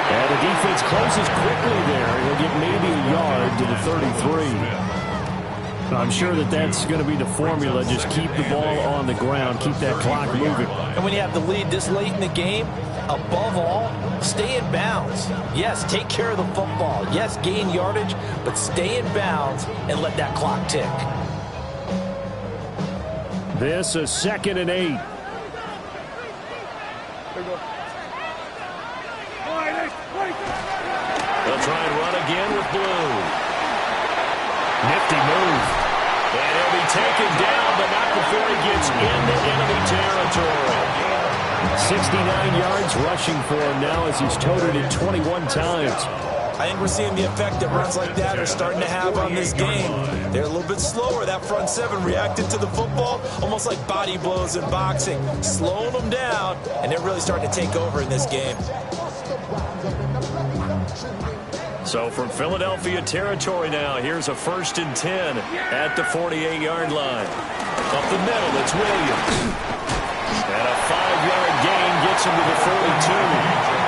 And the defense closes quickly there. He'll get maybe a yard to the 33. I'm sure that that's going to be the formula. Just keep the ball on the ground. Keep that clock moving. And when you have the lead this late in the game, above all, stay in bounds. Yes, take care of the football. Yes, gain yardage, but stay in bounds and let that clock tick. This is 2nd and 8. They'll try and run again with Blue. Nifty move. And he'll be taken down, but not before he gets into enemy territory. 69 yards rushing for him now as he's toted it 21 times. I think we're seeing the effect that runs like that are starting to have on this game. They're a little bit slower. That front seven reacted to the football almost like body blows in boxing, slowing them down, and they're really starting to take over in this game. So from Philadelphia territory now, here's a 1st and 10 at the 48-yard line. Up the middle, it's Williams. And a 5-yard gain gets him to the 42.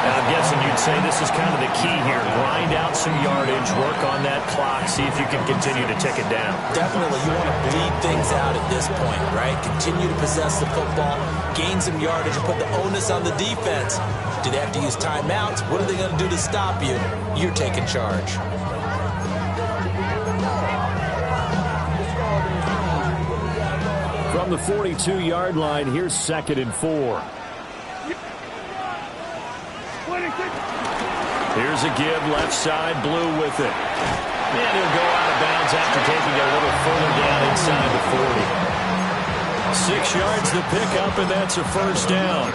And I'm guessing you'd say this is kind of the key here. Grind out some yardage, work on that clock, see if you can continue to tick it down. Definitely, you want to bleed things out at this point, right? Continue to possess the football, gain some yardage, and put the onus on the defense. Do they have to use timeouts? What are they going to do to stop you? You're taking charge. From the 42-yard line, here's 2nd and 4. Here's a give, left side, Blue with it. And he'll go out of bounds after taking a little further down inside the 40. 6 yards to pick up, and that's a first down.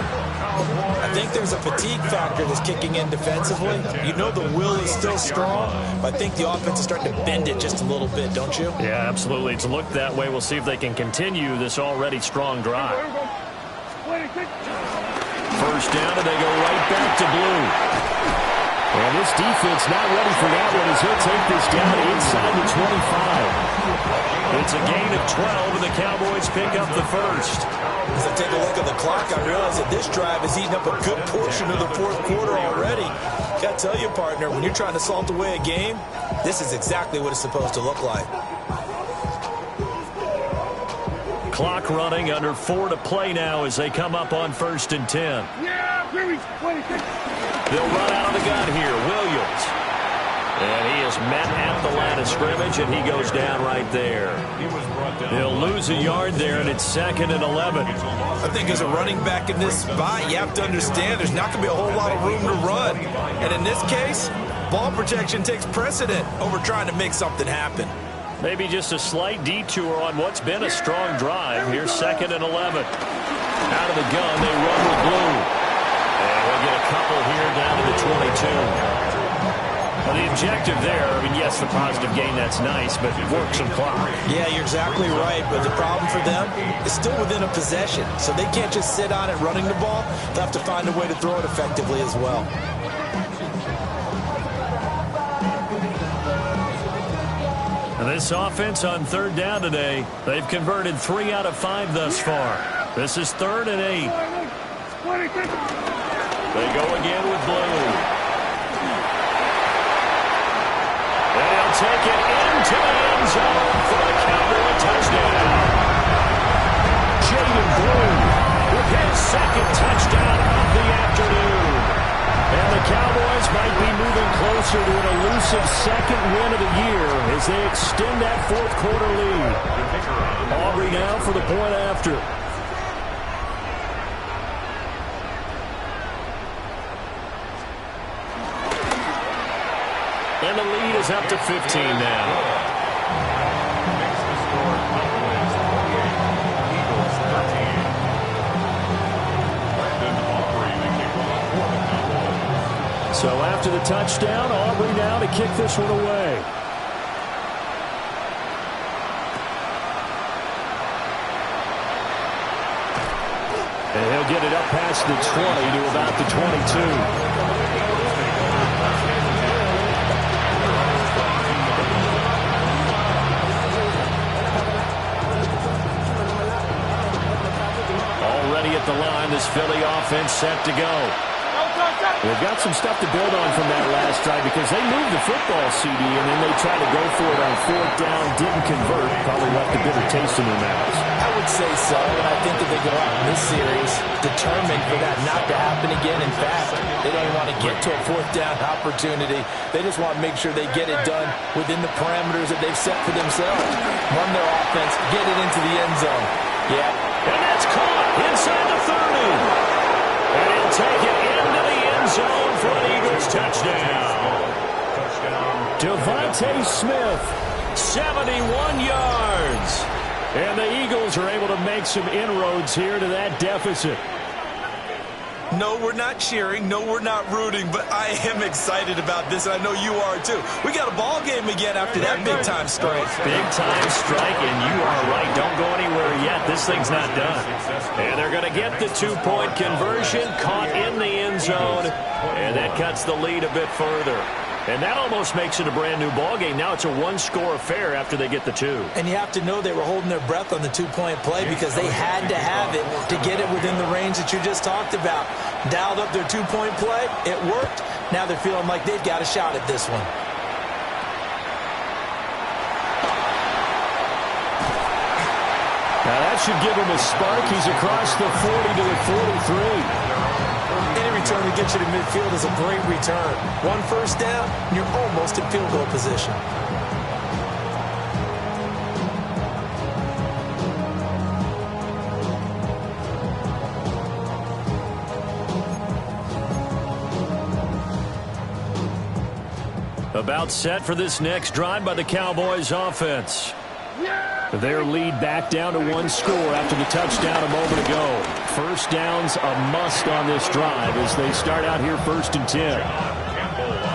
I think there's a fatigue factor that's kicking in defensively. You know the will is still strong, but I think the offense is starting to bend it just a little bit, don't you? Yeah, absolutely. It's looked that way. We'll see if they can continue this already strong drive. First down, and they go right back to Blue. And this defense not ready for that one as he'll take this down inside the 25. It's a gain of 12, and the Cowboys pick up the first. As I take a look at the clock, I realize that this drive has eaten up a good portion of the fourth quarter already. Got to tell you, partner, when you're trying to salt away a game, this is exactly what it's supposed to look like. Clock running, under 4 to play now as they come up on 1st and 10. They'll run out of the gun here. Williams. And he is met at the line of scrimmage, and he goes down right there. He'll lose a yard there, and it's 2nd and 11. I think as a running back in this spot, you have to understand there's not going to be a whole lot of room to run. And in this case, ball protection takes precedent over trying to make something happen. Maybe just a slight detour on what's been a strong drive. Here's 2nd and 11. Out of the gun, they run with blue. And we'll get a couple here down to the 22. Well, the objective there, I mean, yes, the positive gain, that's nice, but work some clock. Yeah, you're exactly right, but the problem for them is still within a possession, so they can't just sit on it running the ball. They'll have to find a way to throw it effectively as well. This offense on 3rd down today, they've converted 3 out of 5 thus far. This is 3rd and 8. They go again with blue. They'll take it into the end zone for the Cowboy touchdown. Jaden Blue with his 2nd touchdown of the afternoon. And the Cowboys might be moving closer to an elusive 2nd win of the year as they extend that 4th quarter lead. Aubrey now for the point after. And the lead is up to 15 now. So after the touchdown, Aubrey now to kick this one away. And he'll get it up past the 20 to about the 22. Already at the line, this Philly offense set to go. They've got some stuff to build on from that last drive because they moved the football, CD, and then they tried to go for it on 4th down, didn't convert, probably left a bitter taste in their mouths. I would say so, and I think that they go out in this series determined for that not to happen again. In fact, they don't even want to get to a 4th down opportunity. They just want to make sure they get it done within the parameters that they've set for themselves. Run their offense, get it into the end zone. Yeah. And that's caught inside the 30. And he'll take it into the end zone for an Eagles touchdown. Devontae Smith, 71 yards. And the Eagles are able to make some inroads here to that deficit. No, we're not cheering. No, we're not rooting, but I am excited about this, and I know you are too. We got a ball game again after that big-time strike. Big-time strike, and you are right. Don't go anywhere yet. This thing's not done. And they're going to get the 2-point conversion, caught in the end zone, and that cuts the lead a bit further. And that almost makes it a brand-new ball game. Now it's a one-score affair after they get the 2. And you have to know they were holding their breath on the 2-point play because they had to have it to get it within the range that you just talked about. Dialed up their 2-point play. It worked. Now they're feeling like they've got a shot at this one. Now that should give him a spark. He's across the 40 to the 43. Any return to get you to midfield is a great return. 1 first down, and you're almost in field goal position. About set for this next drive by the Cowboys offense. Their lead back down to 1 score after the touchdown a moment ago. First down's a must on this drive as they start out here 1st and 10.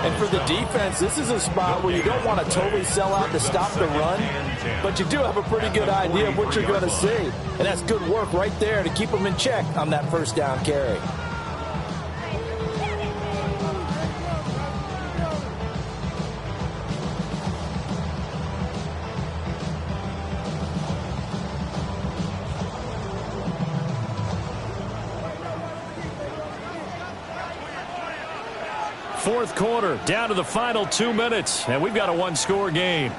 And for the defense, this is a spot where you don't want to totally sell out to stop the run, but you do have a pretty good idea of what you're going to see. And that's good work right there to keep them in check on that first down carry. Fourth quarter, down to the final 2 minutes, and we've got a 1-score game.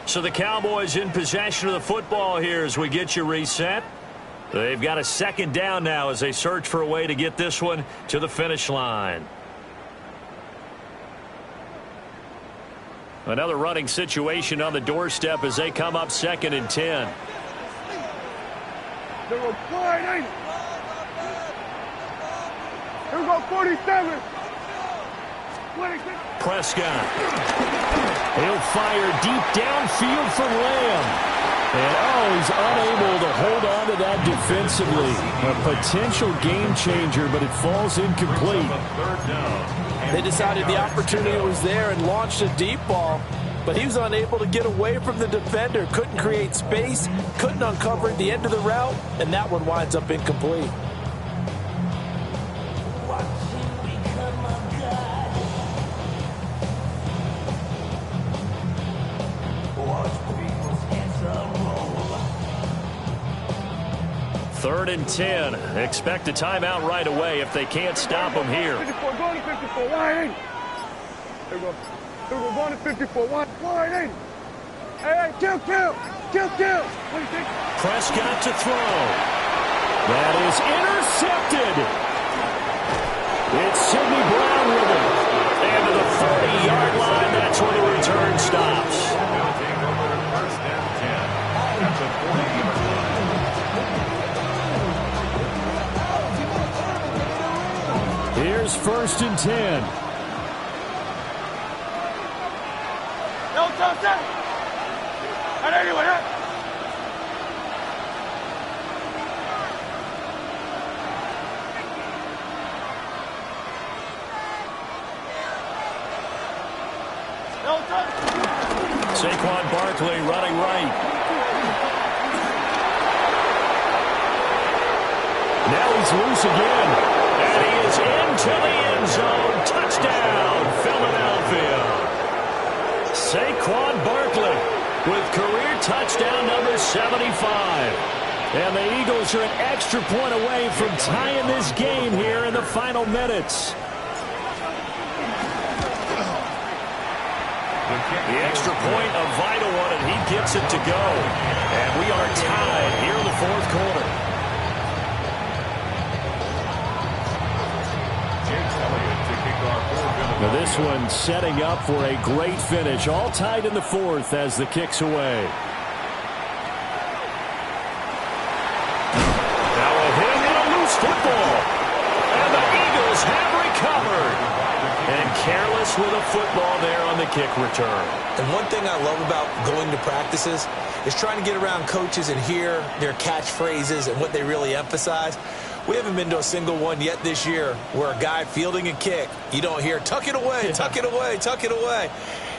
So the Cowboys in possession of the football here as we get you reset. They've got a second down now as they search for a way to get this one to the finish line. Another running situation on the doorstep as they come up 2nd and 10. They go wide 80. Here we go 47. 26. Prescott. He'll fire deep downfield for Lamb. And, he's unable to hold on to that defensively. A potential game changer, but it falls incomplete. They decided the opportunity was there and launched a deep ball, but he was unable to get away from the defender. Couldn't create space, couldn't uncover the end of the route, and that one winds up incomplete. Third and 10. Expect a timeout right away if they can't stop them here. 54, going to 54, wide 80. Here we go. Here we go, going to 54, wide 80. Hey, kill. Prescott to throw. That is intercepted. It's Sidney Brown with it. And to the 40-yard line, that's where the return stops. First and 10 at the 40-yard line. Here's 1st and 10. No touchdown. And anyway, no touchdown. Saquon Barkley running right. Now he's loose again. And he is into the end zone. Touchdown, Philadelphia. Saquon Barkley with career touchdown number 75. And the Eagles are an extra point away from tying this game here in the final minutes. The extra point, a vital one, and he gets it to go. And we are tied here in the 4th quarter. Now this one setting up for a great finish. All tied in the 4th as the kick's away. Now a hit and a loose football. And the Eagles have recovered. And careless with a football there on the kick return. And one thing I love about going to practices is trying to get around coaches and hear their catchphrases and what they really emphasize. We haven't been to a single one yet this year where a guy fielding a kick, you don't hear, tuck it away, tuck it away, tuck it away.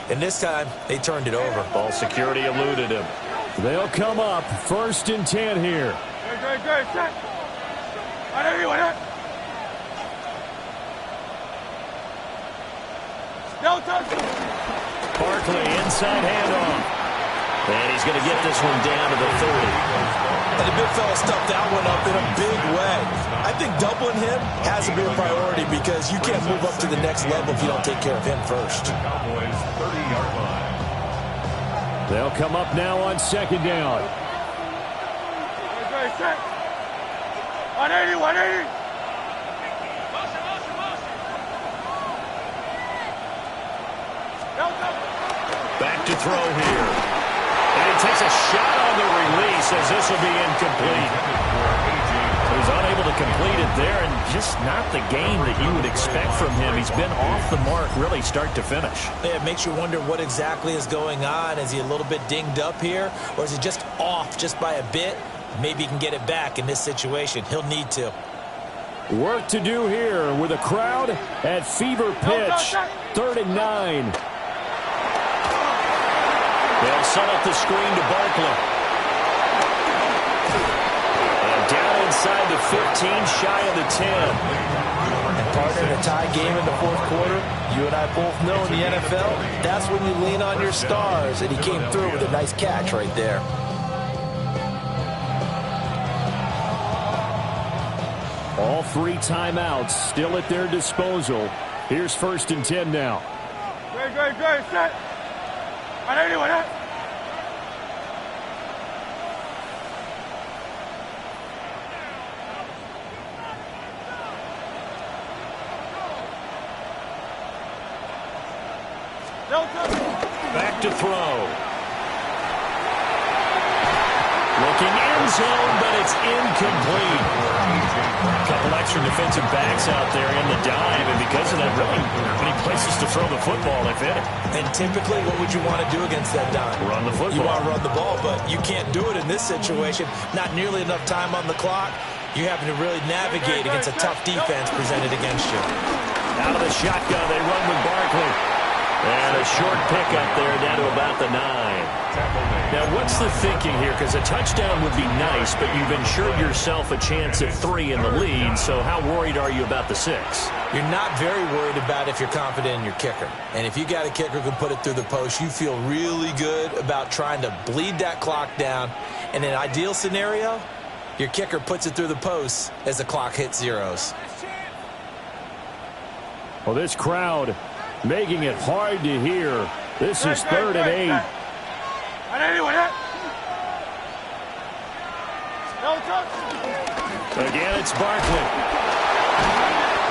And this time, they turned it over. Ball security eluded him. They'll come up 1st and 10 here. Good, set. And anyway, no touchdown. Barkley inside handoff. And he's going to get this one down to the 30. And the big fella stuffed that one up in a big way. I think doubling him has to be a priority because you can't move up to the next level if you don't take care of him first. Cowboys 30-yard line. They'll come up now on 2nd down. Okay, set. 180. Back to throw here. And he takes a shot on the release as this will be incomplete. He's unable to complete it there, and just not the game that you would expect from him. He's been off the mark really start to finish. Yeah, it makes you wonder what exactly is going on. Is he a little bit dinged up here, or is he just off just by a bit? Maybe he can get it back in this situation. He'll need to. Work to do here with a crowd at fever pitch. 3rd and 9. They'll set up the screen to Barkley. And down inside the 15, shy of the 10. And partner, in a tie game in the 4th quarter, you and I both know in the NFL, that's when you lean on your stars. And he came through with a nice catch right there. All 3 timeouts still at their disposal. Here's 1st and 10 now. Great, set. And anyway, Back to throw. Looking end zone, but it's incomplete. A couple extra defensive backs out there in the dive, and because of that, really many places to throw the football if it. And typically, what would you want to do against that dime? Run the football. You want to run the ball, but you can't do it in this situation. Not nearly enough time on the clock. You having to really navigate against a tough defense presented against you. Out of the shotgun, they run with Barkley. And a short pickup there down to about the 9. Now, what's the thinking here? Because a touchdown would be nice, but you've ensured yourself a chance at 3 in the lead, so how worried are you about the 6? You're not very worried about if you're confident in your kicker. And if you got a kicker who can put it through the post, you feel really good about trying to bleed that clock down. In an ideal scenario, your kicker puts it through the post as the clock hits zeros. Well, this crowd making it hard to hear. This is 3rd and 8. Again, it's Barkley.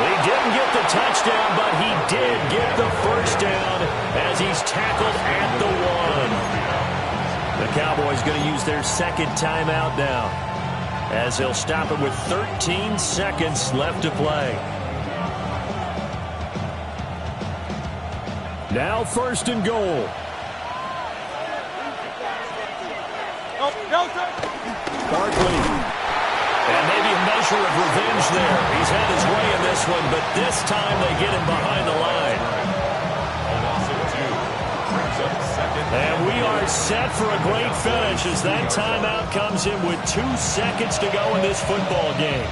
He didn't get the touchdown, but he did get the first down as he's tackled at the 1. The Cowboys going to use their second timeout now, as they'll stop it with 13 seconds left to play. Now 1st and goal. Barkley. And maybe a measure of revenge there. He's had his way in this one, but this time they get him behind the line. And we are set for a great finish as that timeout comes in with 2 seconds to go in this football game.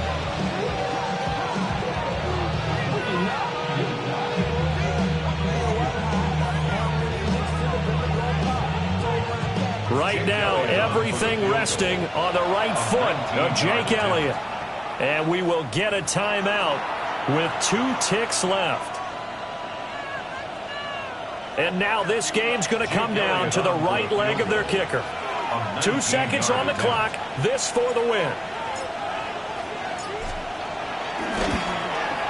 Right now, everything resting on the right foot of Jake Elliott. And we will get a timeout with 2 ticks left. And now this game's going to come down to the right leg of their kicker. 2 seconds on the clock. This for the win.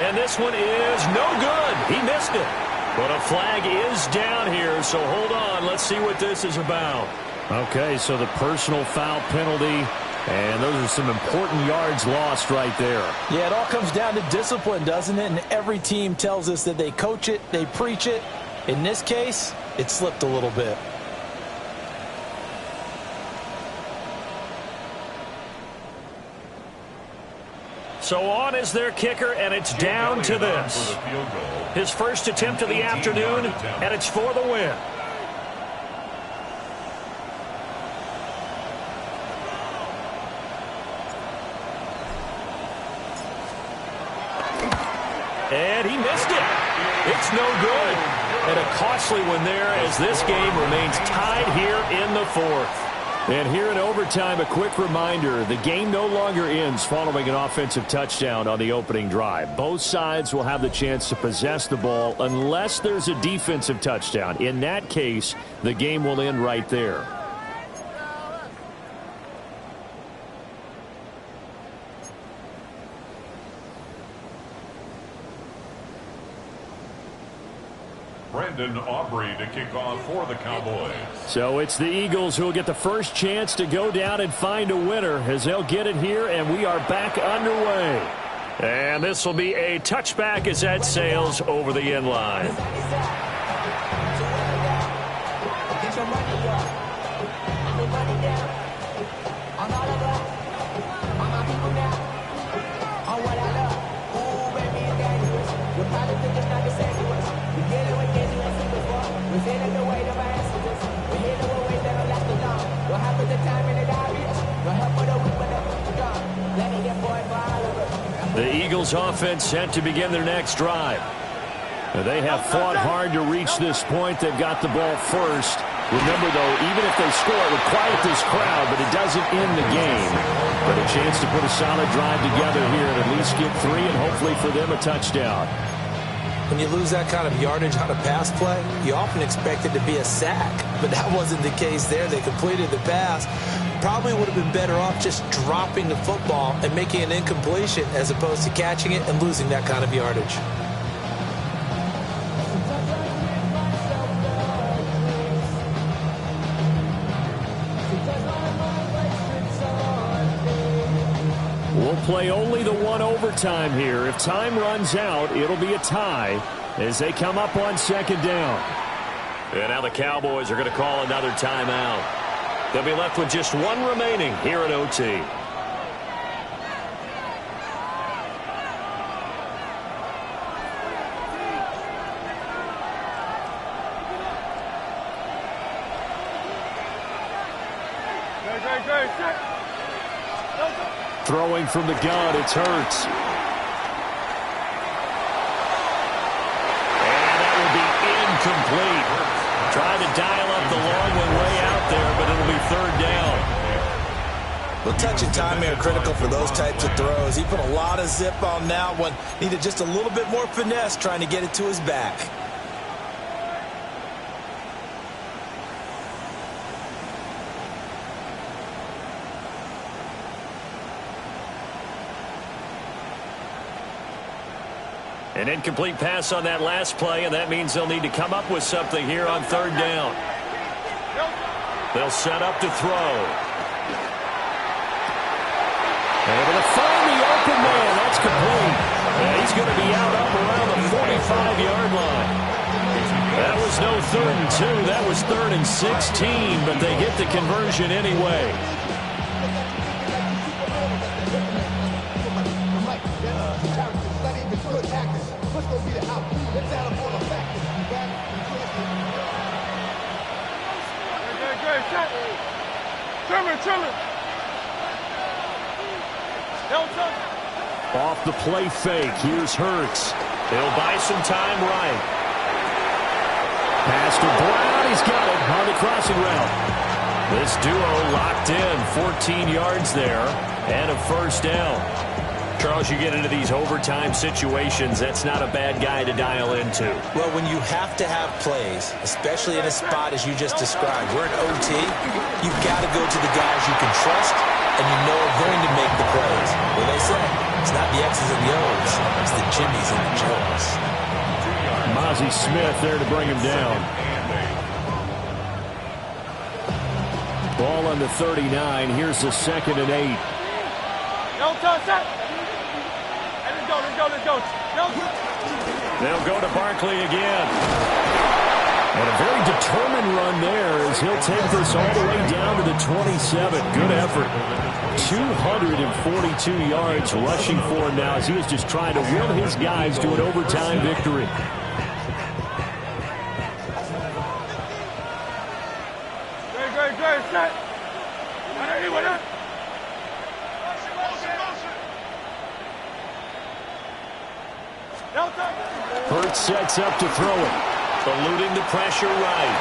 And this one is no good. He missed it. But a flag is down here, so hold on. Let's see what this is about. Okay, so the personal foul penalty, and those are some important yards lost right there. Yeah, it all comes down to discipline, doesn't it? And every team tells us that they coach it, they preach it. In this case, it slipped a little bit. So on is their kicker, and it's down to this. His first attempt of the afternoon, and it's for the win. And he missed it. It's no good. And a costly one there as this game remains tied here in the 4th. And here in overtime, a quick reminder, the game no longer ends following an offensive touchdown on the opening drive. Both sides will have the chance to possess the ball unless there's a defensive touchdown. In that case, the game will end right there. Brendan Aubrey to kick off for the Cowboys. So it's the Eagles who will get the first chance to go down and find a winner as they'll get it here, and we are back underway. And this will be a touchback as that sails over the end line. The Eagles offense set to begin their next drive. They have fought hard to reach this point. They've got the ball first. Remember, though, even if they score, it would quiet this crowd, but it doesn't end the game. But a chance to put a solid drive together here and at least get 3 and hopefully for them a touchdown. When you lose that kind of yardage on a pass play, you often expect it to be a sack. But that wasn't the case there. They completed the pass. Probably would have been better off just dropping the football and making an incompletion as opposed to catching it and losing that kind of yardage. We'll play only the one overtime here. If time runs out, it'll be a tie as they come up on second down. And now the Cowboys are going to call another timeout. They'll be left with just one remaining here at OT. Throwing from the gun, it's Hurts. And that will be incomplete. Trying to dial up the long one way out there, but it'll be third down. Well, touch and time are critical for those types of throws. He put a lot of zip on that one. Needed just a little bit more finesse trying to get it to his back. An incomplete pass on that last play, and that means they'll need to come up with something here on third down. They'll set up to throw. Able to find the open man. That's complete. And he's going to be out up around the 45-yard line. That was no 3rd and 2. That was 3rd and 16, but they get the conversion anyway. Off the play fake, here's Hurts. They'll buy some time right. Pass to Brown, he's got it on the crossing route. This duo locked in, 14 yards there, and a first down. Charles, you get into these overtime situations, that's not a bad guy to dial into. Well, when you have to have plays, especially in a spot as you just described, we're in OT, you've got to go to the guys you can trust and you know are going to make the plays. What they say, it's not the X's and the O's, it's the Jimmys and the Joes. Mozzie Smith there to bring him down. Ball on the 39. Here's the 2nd and 8. Let's go. They'll go to Barkley again. And a very determined run there as he'll take this all the way down to the 27. Good effort. 242 yards rushing for him now as he is just trying to will his guys to an overtime victory. Great, set. Hurts sets up to throw it. Eluding the pressure right.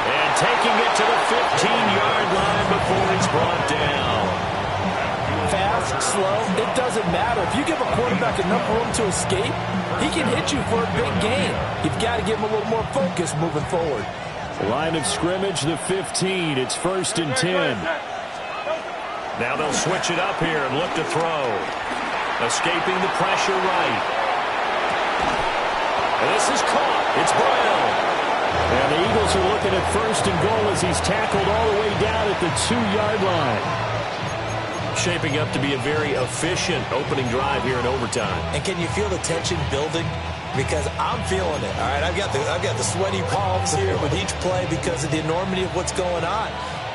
And taking it to the 15-yard line before he's brought down. Fast, slow, it doesn't matter. If you give a quarterback enough room to escape, he can hit you for a big gain. You've got to give him a little more focus moving forward. Line of scrimmage, the 15. It's 1st and 10. Now they'll switch it up here and look to throw. Escaping the pressure right. And this is caught. It's Brown. And the Eagles are looking at 1st and goal as he's tackled all the way down at the 2-yard line. Shaping up to be a very efficient opening drive here in overtime. And can you feel the tension building? Because I'm feeling it. All right, I've got the sweaty palms here with each play because of the enormity of what's going on.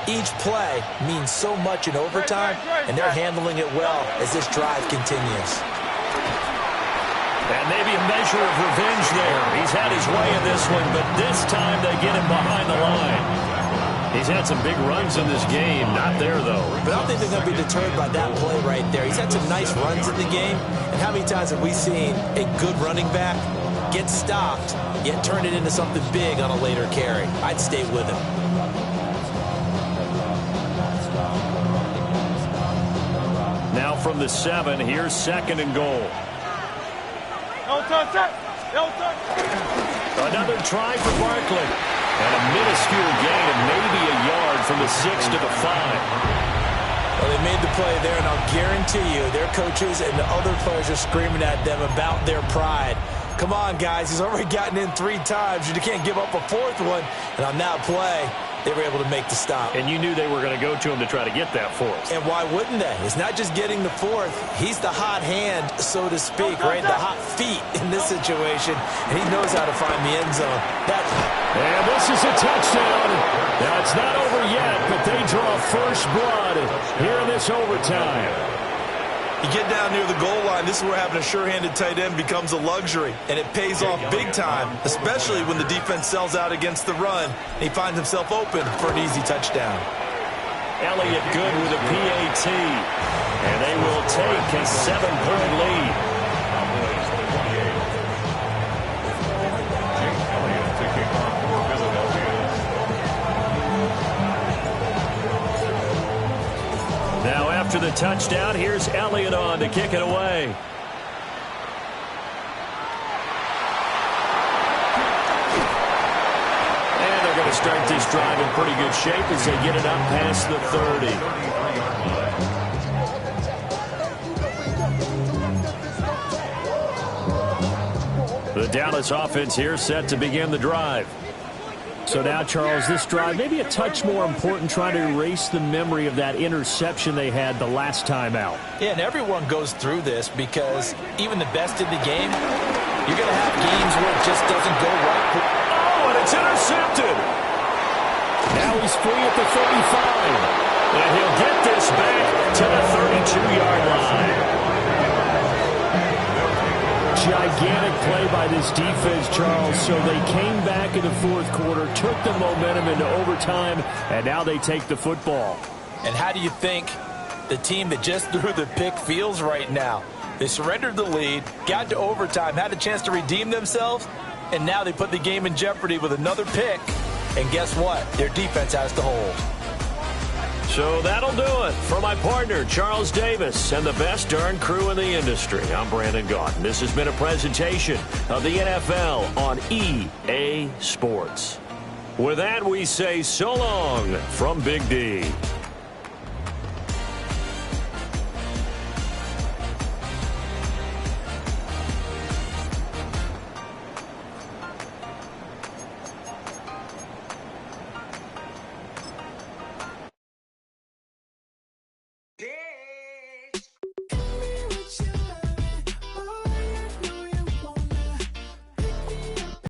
Each play means so much in overtime, and they're handling it well as this drive continues. And maybe a measure of revenge there. He's had his way in this one, but this time they get him behind the line. He's had some big runs in this game. Not there, though. But I don't think they're going to be deterred by that play right there. He's had some nice runs in the game. And how many times have we seen a good running back get stopped, yet turn it into something big on a later carry? I'd stay with him. Now from the 7, here's 2nd and goal. Another try for Barkley. And a minuscule gain of maybe a yard from the 6 to the 5. Well, they made the play there, and I'll guarantee you their coaches and the other players are screaming at them about their pride. Come on, guys. He's already gotten in 3 times. You can't give up a 4th one. And on that play, they were able to make the stop. And you knew they were going to go to him to try to get that fourth. And why wouldn't they? It's not just getting the fourth. He's the hot hand, so to speak, right? The hot feet in this situation. And he knows how to find the end zone. And this is a touchdown. Now, it's not over yet, but they draw first blood here in this overtime. You get down near the goal line, this is where having a sure-handed tight end becomes a luxury, and it pays off big time, especially when the defense sells out against the run, and he finds himself open for an easy touchdown. Elliott good with a PAT, and they will take a 7-point lead. Now after the touchdown, here's Elliott on to kick it away. And they're going to start this drive in pretty good shape as they get it up past the 30. The Dallas offense here set to begin the drive. So now, Charles, this drive maybe a touch more important, trying to erase the memory of that interception they had the last time out. Yeah, and everyone goes through this because even the best in the game, you're going to have games where it just doesn't go right. Oh, and it's intercepted. Now he's free at the 35. And he'll get this back to the 32-yard line. Gigantic play by this defense, Charles. So they came back in the fourth quarter, took the momentum into overtime, and now they take the football. And how do you think the team that just threw the pick feels right now? They surrendered the lead, got to overtime, had a chance to redeem themselves, and now they put the game in jeopardy with another pick. And guess what? Their defense has to hold. So that'll do it for my partner, Charles Davis, and the best darn crew in the industry. I'm Brandon Gaudin. This has been a presentation of the NFL on EA Sports. With that, we say so long from Big D.